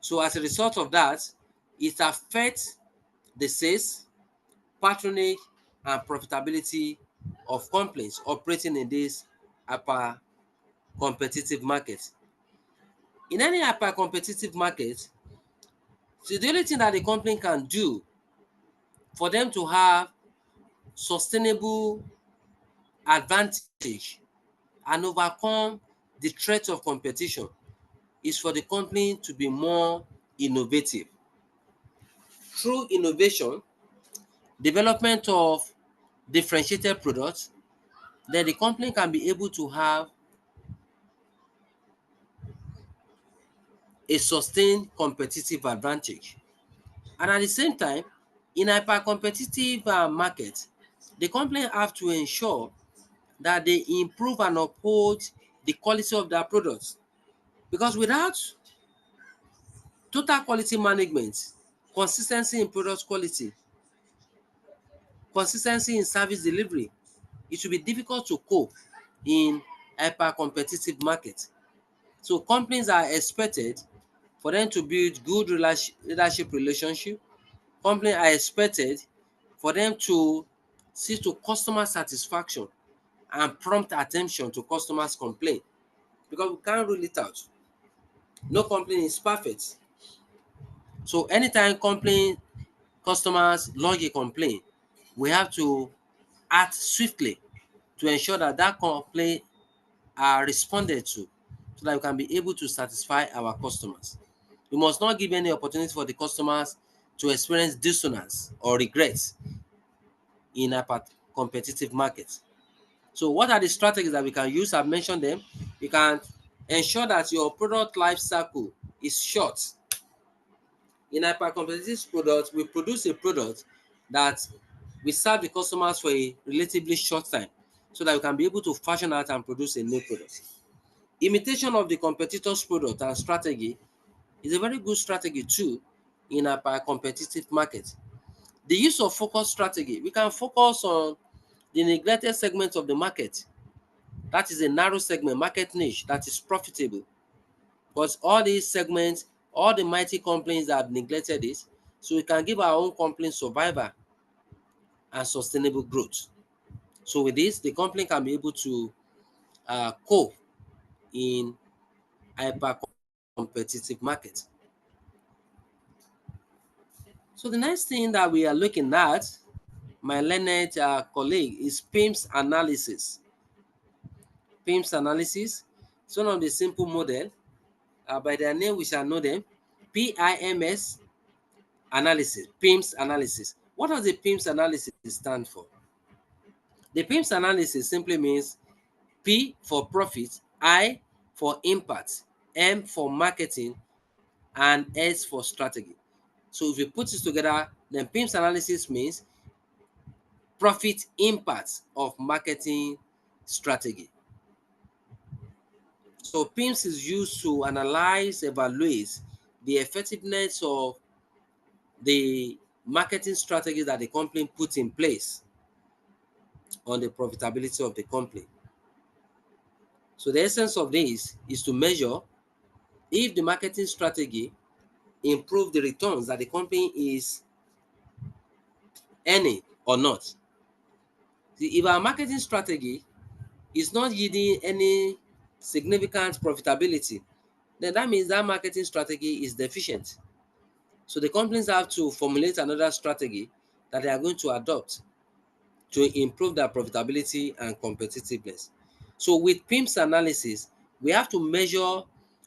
Speaker 1: So as a result of that, it affects the sales, patronage, and profitability of companies operating in this hyper competitive market. In any hyper competitive market, so the only thing that the company can do for them to have sustainable advantage and overcome the threat of competition is for the company to be more innovative. Through innovation, development of differentiated products, then the company can be able to have a sustained competitive advantage. And at the same time, in a hyper-competitive market, the company have to ensure that they improve and uphold the quality of their products. Because without total quality management, consistency in product quality, consistency in service delivery. It should be difficult to cope in hyper-competitive market. So companies are expected for them to build good leadership relationship. Companies are expected for them to see to customer satisfaction and prompt attention to customers' complaint, because we can't rule it out. No company is perfect. So anytime complaint customers lodge a complaint, we have to act swiftly to ensure that that complaint are responded to, so that we can be able to satisfy our customers. We must not give any opportunity for the customers to experience dissonance or regrets in a competitive market. So what are the strategies that we can use? I've mentioned them. You can ensure that your product life cycle is short. In hyper-competitive product, we produce a product that we serve the customers for a relatively short time, so that we can be able to fashion out and produce a new product. Imitation of the competitor's product and strategy is a very good strategy too in a competitive market. The use of focus strategy, we can focus on the neglected segment of the market. That is a narrow segment, market niche that is profitable. Because all these segments, all the mighty companies that have neglected this, so we can give our own company survival and sustainable growth. So with this, the company can be able to cope in hyper competitive market. So the next thing that we are looking at, my learned colleague, is PIMS analysis. PIMS analysis is one of the simple model. By their name, we shall know them. PIMS analysis. PIMS analysis. What does the PIMS analysis stand for? The PIMS analysis simply means P for profit, I for impact, M for marketing, and S for strategy. So if you put this together, then PIMS analysis means profit impact of marketing strategy. So PIMS is used to analyze, evaluate the effectiveness of the marketing strategy that the company put in place on the profitability of the company. So the essence of this is to measure if the marketing strategy improve the returns that the company is earning or not. If our marketing strategy is not yielding any significant profitability, then that means that marketing strategy is deficient. So the companies have to formulate another strategy that they are going to adopt to improve their profitability and competitiveness. So with PIMS analysis, we have to measure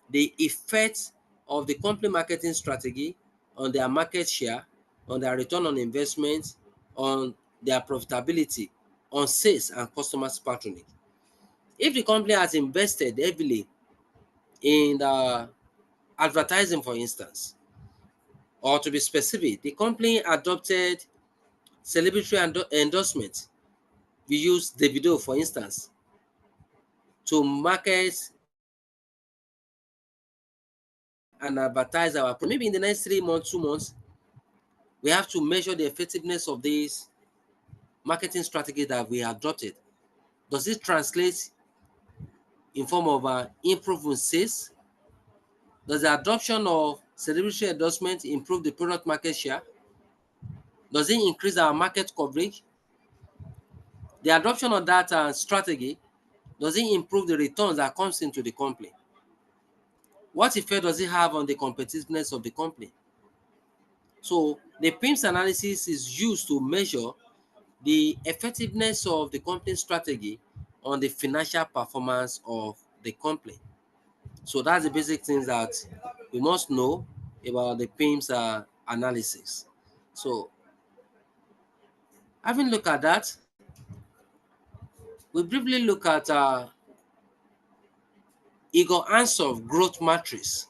Speaker 1: the effect of the company marketing strategy on their market share, on their return on investment, on their profitability, on sales and customers patronage. If the company has invested heavily in advertising, for instance, or to be specific, the company adopted celebrity endorsement. We use Davido, for instance, to market and advertise our product. Maybe in the next 3 months, 2 months, we have to measure the effectiveness of this marketing strategy that we adopted. Does it translate in form of improvement sales? Does the adoption of celebrity endorsement improve the product market share? Does it increase our market coverage? The adoption of that strategy, does it improve the returns that comes into the company? What effect does it have on the competitiveness of the company? So the PIMS analysis is used to measure the effectiveness of the company strategy on the financial performance of the company. So that's the basic things that we must know about the PIMS analysis. So having looked at that, we briefly look at Igor Ansoff growth matrix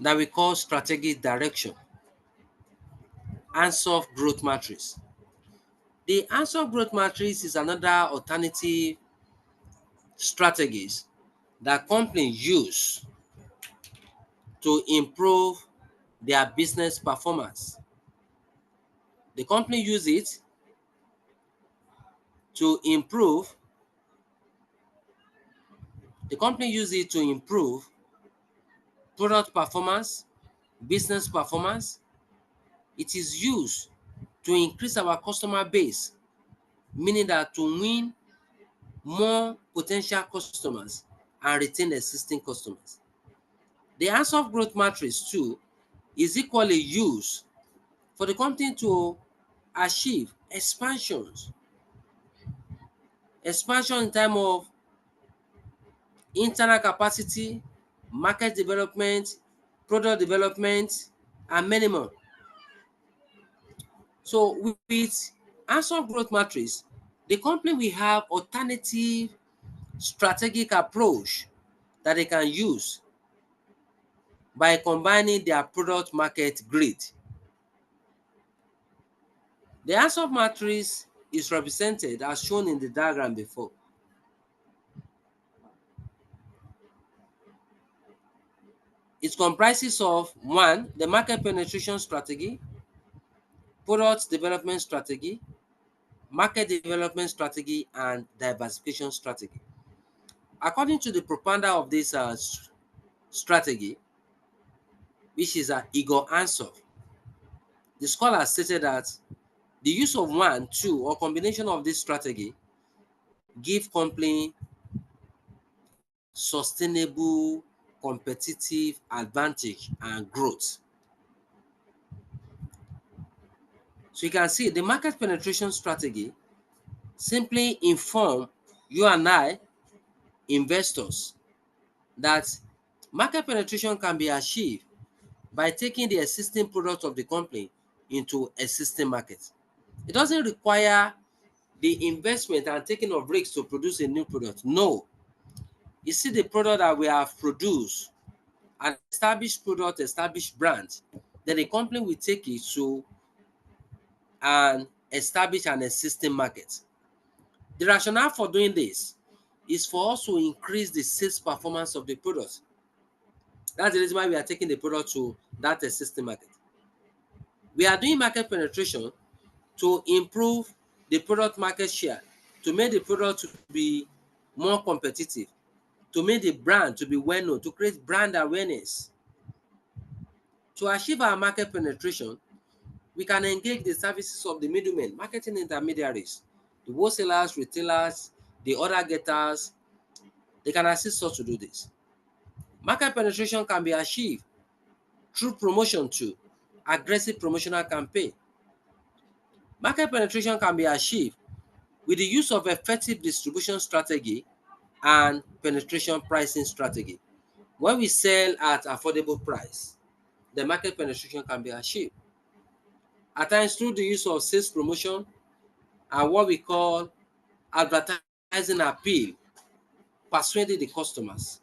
Speaker 1: that we call strategic direction. Ansoff growth matrix. The Ansoff growth matrix is another alternative strategies that companies use to improve their business performance. The company use it to improve product performance, business performance. It is used to increase our customer base, meaning that to win more potential customers and retain existing customers. The Ansoff growth matrix too is equally used for the company to achieve expansion in terms of internal capacity, market development, product development, and many more. So with Ansoff growth matrix, the company will have alternative strategic approach that they can use by combining their product market grid. The Ansoff matrix is represented as shown in the diagram before. It comprises of 1, the market penetration strategy, product development strategy, market development strategy, and diversification strategy. According to the propounder of this strategy, which is Igor Ansoff, the scholar stated that the use of 1, 2, or combination of this strategy give company sustainable competitive advantage and growth. So you can see the market penetration strategy simply inform you and I, investors, that market penetration can be achieved by taking the existing product of the company into existing market. It doesn't require the investment and taking of risks to produce a new product. No. You see the product that we have produced, an established product, established brand, then the company will take it to and establish an existing market. The rationale for doing this is for us to increase the sales performance of the product. That's the reason why we are taking the product to that existing market. We are doing market penetration to improve the product market share, to make the product to be more competitive, to make the brand to be well known, to create brand awareness. To achieve our market penetration, we can engage the services of the middlemen, marketing intermediaries, the wholesalers, retailers, the order getters. They can assist us to do this. Market penetration can be achieved through promotion too, aggressive promotional campaign. Market penetration can be achieved with the use of effective distribution strategy and penetration pricing strategy. When we sell at affordable price, the market penetration can be achieved. At times through the use of sales promotion and what we call advertising appeal, persuading the customers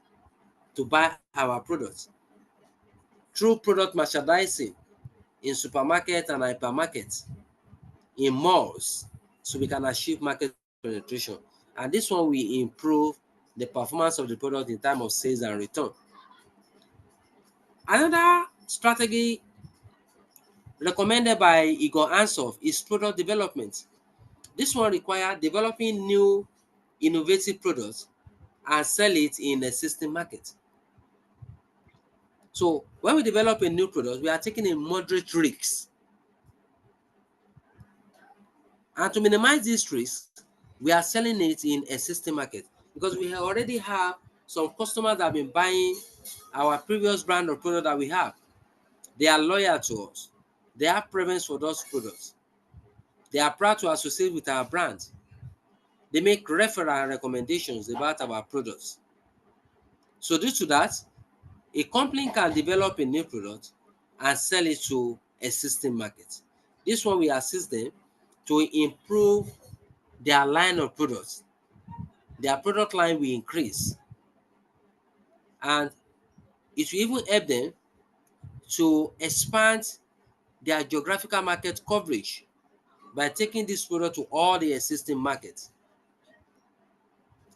Speaker 1: to buy our products. Through product merchandising in supermarkets and hypermarkets, in malls, so we can achieve market penetration. And this one will improve the performance of the product in terms of sales and return. Another strategy recommended by Igor Ansoff is product development. This one requires developing new innovative products and sell it in existing market. So when we develop a new product, we are taking a moderate risk. And to minimize this risk, we are selling it in existing market because we already have some customers that have been buying our previous brand or product that we have. They are loyal to us. They have preference for those products. They are proud to associate with our brand. They make referral and recommendations about our products. So due to that, a company can develop a new product and sell it to existing markets. This one will assist them to improve their line of products. Their product line will increase. And it will even help them to expand their geographical market coverage by taking this product to all the existing markets.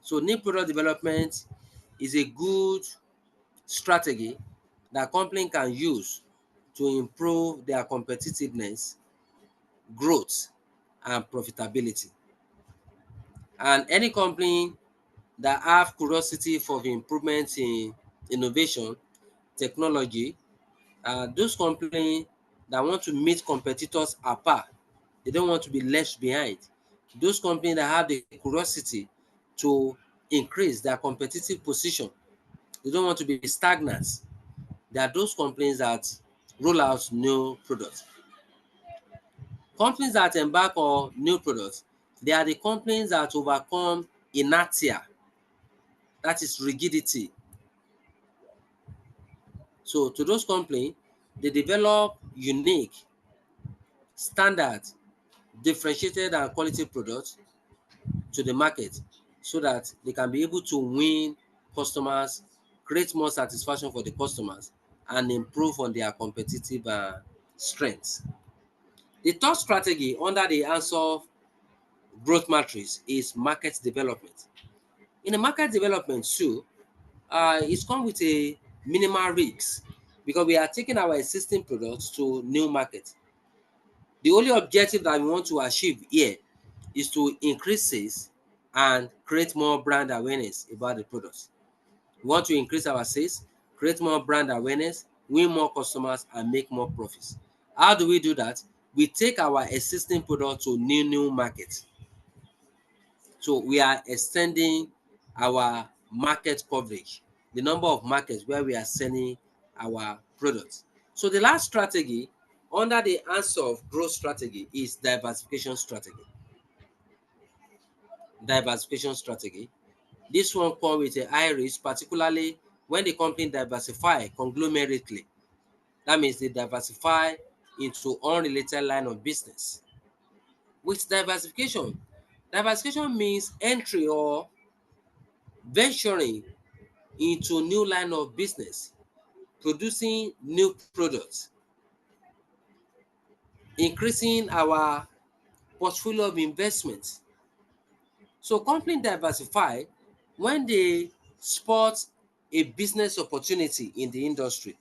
Speaker 1: So new product development is a good strategy that company can use to improve their competitiveness growth and profitability. And any company that have curiosity for the improvement in innovation, technology, those companies that want to meet competitors apart, they don't want to be left behind. Those companies that have the curiosity to increase their competitive position, they don't want to be stagnant. There are those companies that roll out new products. Companies that embark on new products, they are the companies that overcome inertia, that is rigidity. So to those companies, they develop unique, standard, differentiated and quality products to the market so that they can be able to win customers, create more satisfaction for the customers, and improve on their competitive strengths. The third strategy under the Ansoff growth matrix is market development. In the market development too, it's come with a minimal risks because we are taking our existing products to new market. The only objective that we want to achieve here is to increase sales and create more brand awareness about the products. We want to increase our sales, create more brand awareness, win more customers, and make more profits. How do we do that? We take our existing product to new markets. So we are extending our market coverage, the number of markets where we are selling our products. So the last strategy under the answer of growth strategy is diversification strategy. Diversification strategy. This one comes with a high risk, particularly when the company diversify conglomerately. That means they diversify into unrelated line of business. With diversification means entry or venturing into new line of business, producing new products, increasing our portfolio of investments. So company diversify when they spot a business opportunity in the industry,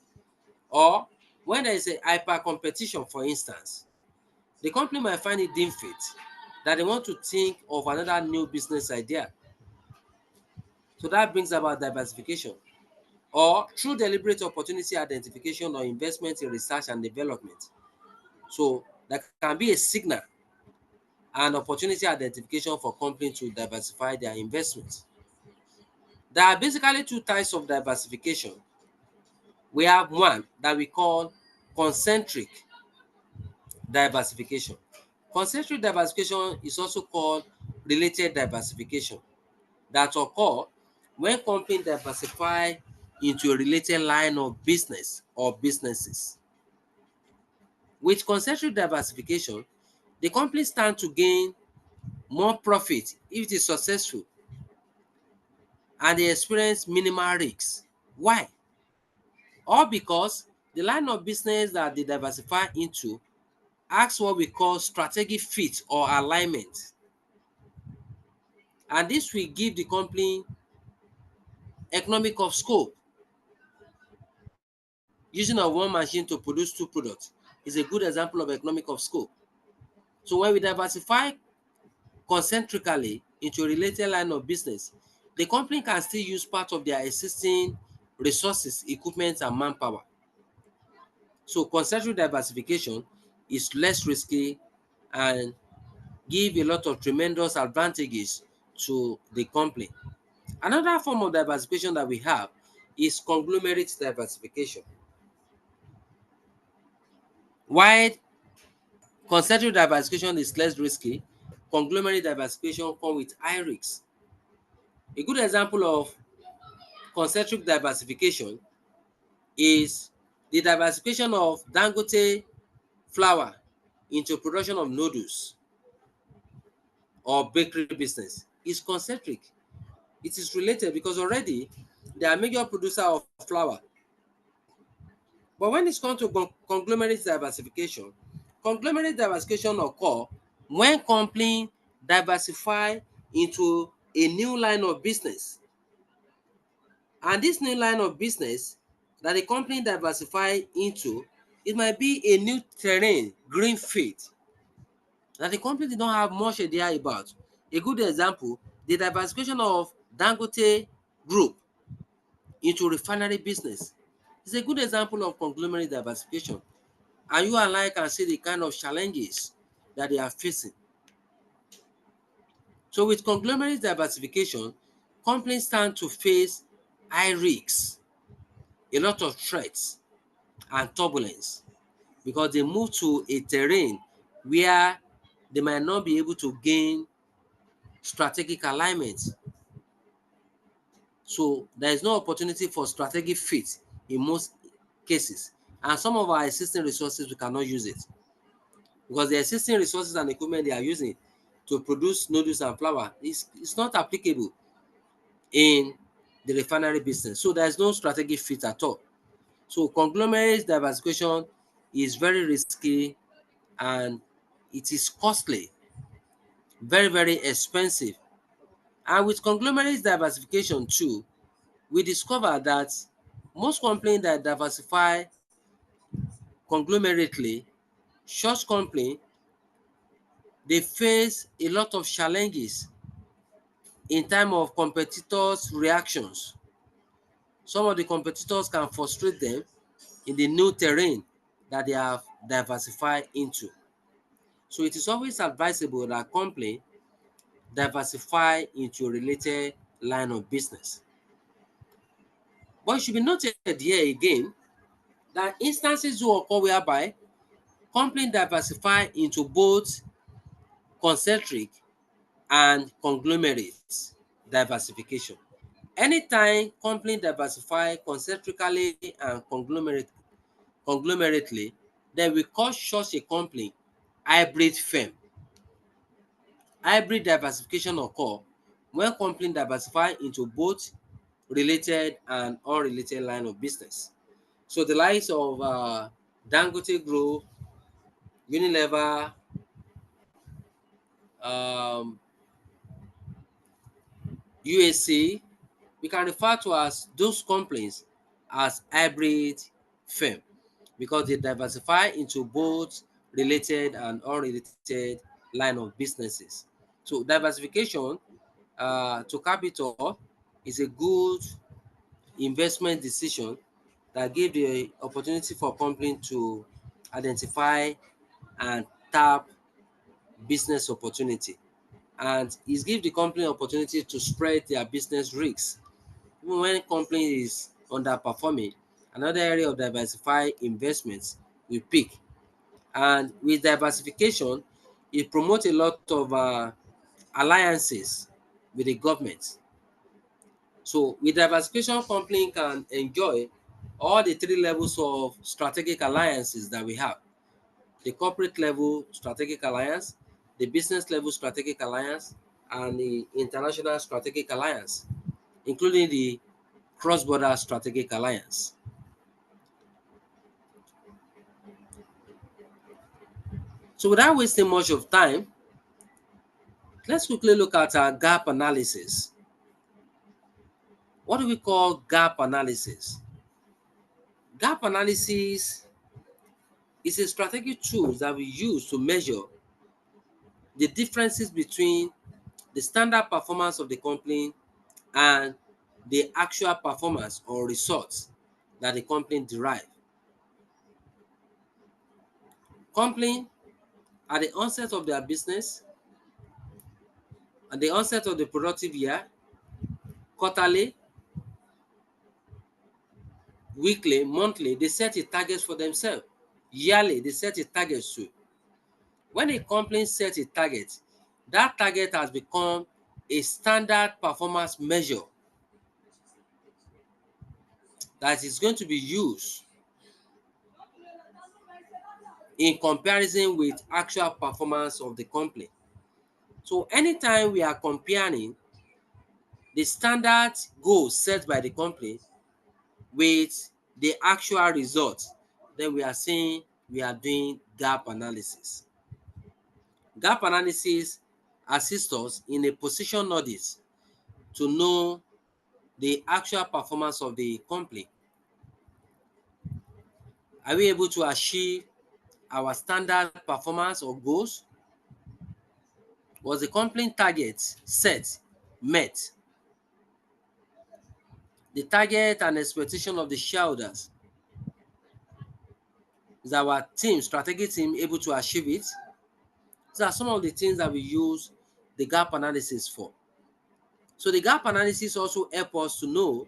Speaker 1: or when there is a hyper competition, for instance. The company might find it deemed fit that they want to think of another new business idea. So that brings about diversification. Or through deliberate opportunity identification or investment in research and development. So that can be a signal and opportunity identification for companies to diversify their investments. There are basically two types of diversification. We have one that we call concentric diversification. Concentric diversification is also called related diversification, that occur when companies diversify into a related line of business or businesses. With concentric diversification, the company stand to gain more profit if it is successful and they experience minimal risks. Why? All because the line of business that they diversify into acts what we call strategic fit or alignment. And this will give the company economic of scope. Using of one machine to produce two products is a good example of economic of scope. So when we diversify concentrically into a related line of business, the company can still use part of their existing resources, equipment, and manpower. So concentric diversification is less risky and give a lot of tremendous advantages to the company. Another form of diversification that we have is conglomerate diversification. While concentric diversification is less risky, conglomerate diversification comes with high risks. A good example of concentric diversification is the diversification of Dangote flour into production of noodles or bakery business. Is concentric. It is related because already they are major producer of flour. But when it comes to conglomerate diversification occur when company diversify into a new line of business. And this new line of business that the company diversify into, it might be a new terrain, green field. that the company did not have much idea about. A good example, the diversification of Dangote Group into refinery business is a good example of conglomerate diversification. And you and I can see the kind of challenges that they are facing. So with conglomerate diversification, companies stand to face high risks, a lot of threats and turbulence because they move to a terrain where they might not be able to gain strategic alignment. So there is no opportunity for strategic fit in most cases. And some of our existing resources, we cannot use it because the existing resources and equipment they are using to produce noodles and flour is not applicable in the refinery business. So there is no strategic fit at all. So conglomerate diversification is very risky and it is costly, very, very expensive. And with conglomerate diversification too, we discover that most companies that diversify conglomerately, such company, they face a lot of challenges in time of competitors' reactions. Some of the competitors can frustrate them in the new terrain that they have diversified into. So it is always advisable that company diversify into a related line of business. But it should be noted here again that instances do occur whereby company diversify into both concentric and conglomerate diversification. Anytime company diversify concentrically and conglomerately, then we call such a company hybrid firm. Hybrid diversification occur when company diversify into both related and unrelated line of business. So the likes of Dangote Group, Unilever, um, UAC, we can refer to as those companies as hybrid firm because they diversify into both related and unrelated line of businesses. So diversification to capital is a good investment decision that give the opportunity for company to identify and tap business opportunity, and it gives the company opportunity to spread their business risks. Even when company is underperforming, another area of diversified investments will pick. And with diversification, it promotes a lot of alliances with the government. So with diversification, company can enjoy all the three levels of strategic alliances that we have: the corporate level strategic alliance, the business level strategic alliance, and the international strategic alliance, including the cross-border strategic alliance. So without wasting much of time, let's quickly look at our gap analysis. What do we call gap analysis? Gap analysis is a strategic tool that we use to measure the differences between the standard performance of the company and the actual performance or results that the company derive. Company at the onset of their business, at the onset of the productive year, quarterly, weekly, monthly, they set a target for themselves. Yearly, they set a target too. When a company sets a target, that target has become a standard performance measure that is going to be used in comparison with actual performance of the company. So anytime we are comparing the standard goal set by the company with the actual result, then we are saying we are doing gap analysis. Gap analysis assists us in a position audit to know the actual performance of the company. Are we able to achieve our standard performance or goals? Was the company target set met? The target and expectation of the shareholders, is our team, strategic team, able to achieve it? These are some of the things that we use the gap analysis for. So the gap analysis also help us to know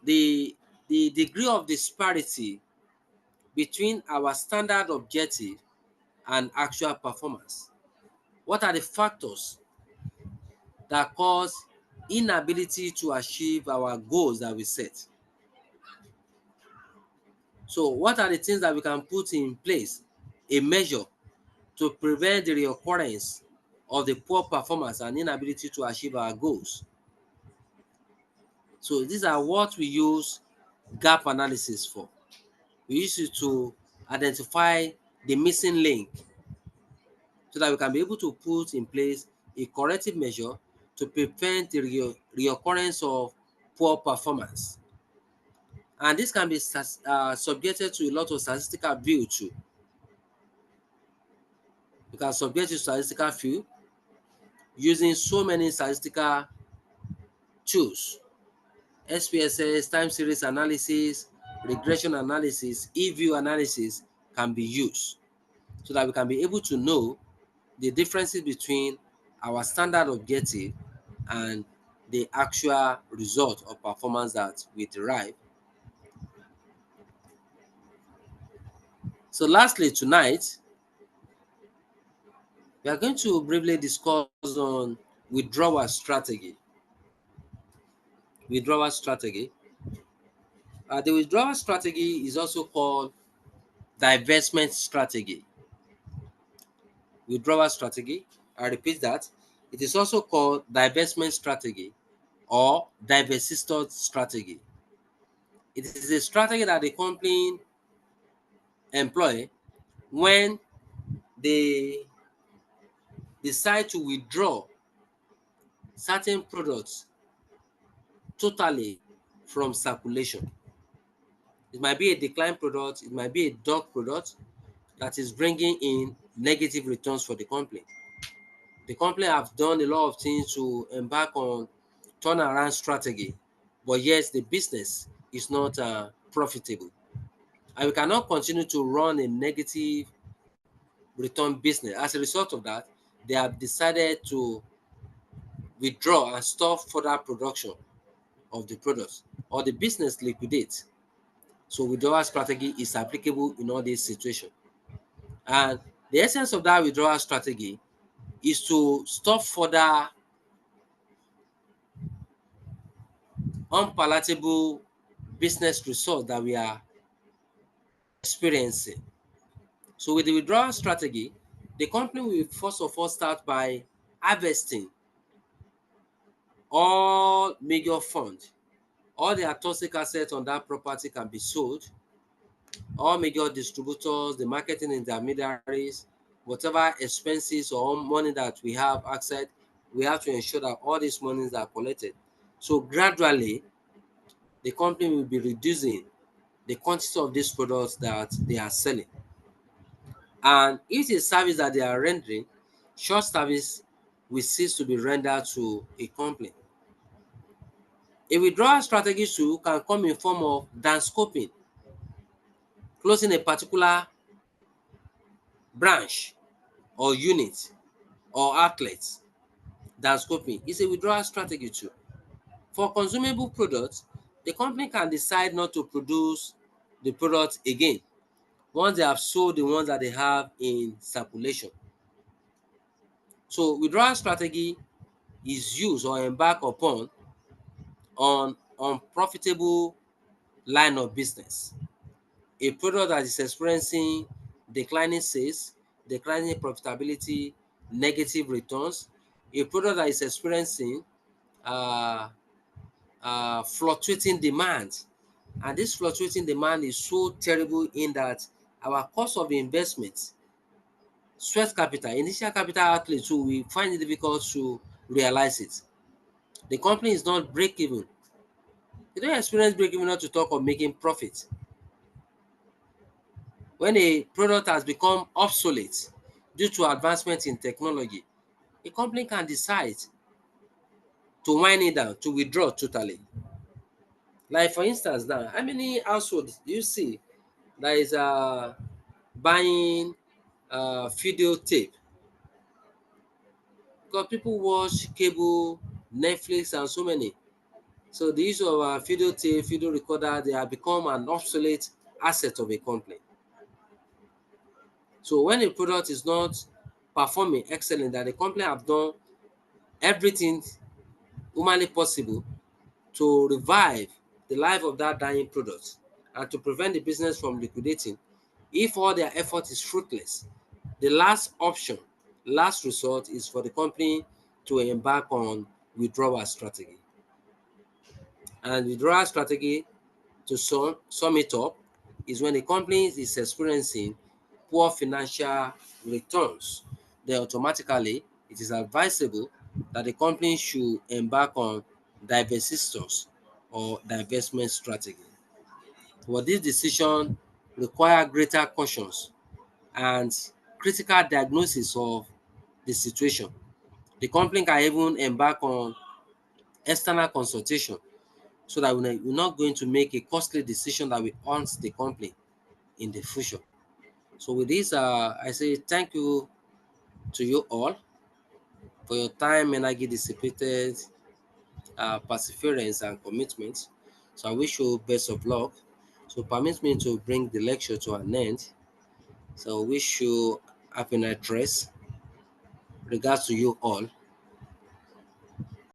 Speaker 1: the degree of disparity between our standard objective and actual performance. What are the factors that cause inability to achieve our goals that we set? So what are the things that we can put in place, a measure to prevent the reoccurrence of the poor performance and inability to achieve our goals? So these are what we use gap analysis for. We use it to identify the missing link so that we can be able to put in place a corrective measure to prevent the reoccurrence of poor performance. And this can be subjected to a lot of statistical view too. You can subject to statistical view using so many statistical tools. SPSS, time series analysis, regression analysis, E-view analysis can be used so that we can be able to know the differences between our standard objective and the actual result of performance that we derive. So lastly, tonight, we are going to briefly discuss on withdrawal strategy. Withdrawal strategy. The withdrawal strategy is also called divestment strategy. Withdrawal strategy, I repeat that, it is also called divestment strategy or divestiture strategy. It is a strategy that the company employ when they decide to withdraw certain products totally from circulation. It might be a decline product, it might be a dog product that is bringing in negative returns for the company. The company have done a lot of things to embark on turnaround strategy, but yes, the business is not profitable. And we cannot continue to run a negative return business. As a result of that, they have decided to withdraw and stop further production of the products or the business liquidate. So withdrawal strategy is applicable in all these situations. And the essence of that withdrawal strategy is to stop further unpalatable business results that we are experiencing. So with the withdrawal strategy, the company will first of all start by harvesting all major funds. All the toxic assets on that property can be sold. All major distributors, the marketing intermediaries, whatever expenses or money that we have access, we have to ensure that all these monies are collected. So gradually, the company will be reducing the quantity of these products that they are selling. And if the service that they are rendering, short service will cease to be rendered to a company. A withdrawal strategy too can come in form of downscoping, closing a particular branch or unit or outlet. Downscoping is a withdrawal strategy too. For consumable products, the company can decide not to produce the product again once they have sold the ones that they have in circulation. So withdrawal strategy is used or embarked upon on unprofitable line of business. A product that is experiencing declining sales, declining profitability, negative returns, a product that is experiencing uh, fluctuating demand. And this fluctuating demand is so terrible in that our cost of investment, sweat capital, initial capital outlay too, we find it difficult to realize it. The company is not break even. They don't experience break even, not to talk of making profit. When a product has become obsolete due to advancement in technology, a company can decide to wind it down, to withdraw totally. Like for instance now, how many households do you see that is buying video tape? Because people watch cable, Netflix, and so many. So the issue of video tape, video recorder, they have become an obsolete asset of a company. So when a product is not performing excellent, that the company have done everything humanly possible to revive the life of that dying product and to prevent the business from liquidating, if all their effort is fruitless, the last option, last resort is for the company to embark on withdrawal strategy. And withdrawal strategy, to sum it up, is when the company is experiencing poor financial returns, then automatically it is advisable that the company should embark on divestitures or divestment strategy. But this decision require greater cautions and critical diagnosis of the situation. The company can even embark on external consultation so that we're not going to make a costly decision that will haunt the company in the future. So with this, I say thank you to you all for your time, energy dissipated, perseverance, and commitment. So I wish you best of luck. So permit me to bring the lecture to an end. So wish you happy night rest. Regards to you all.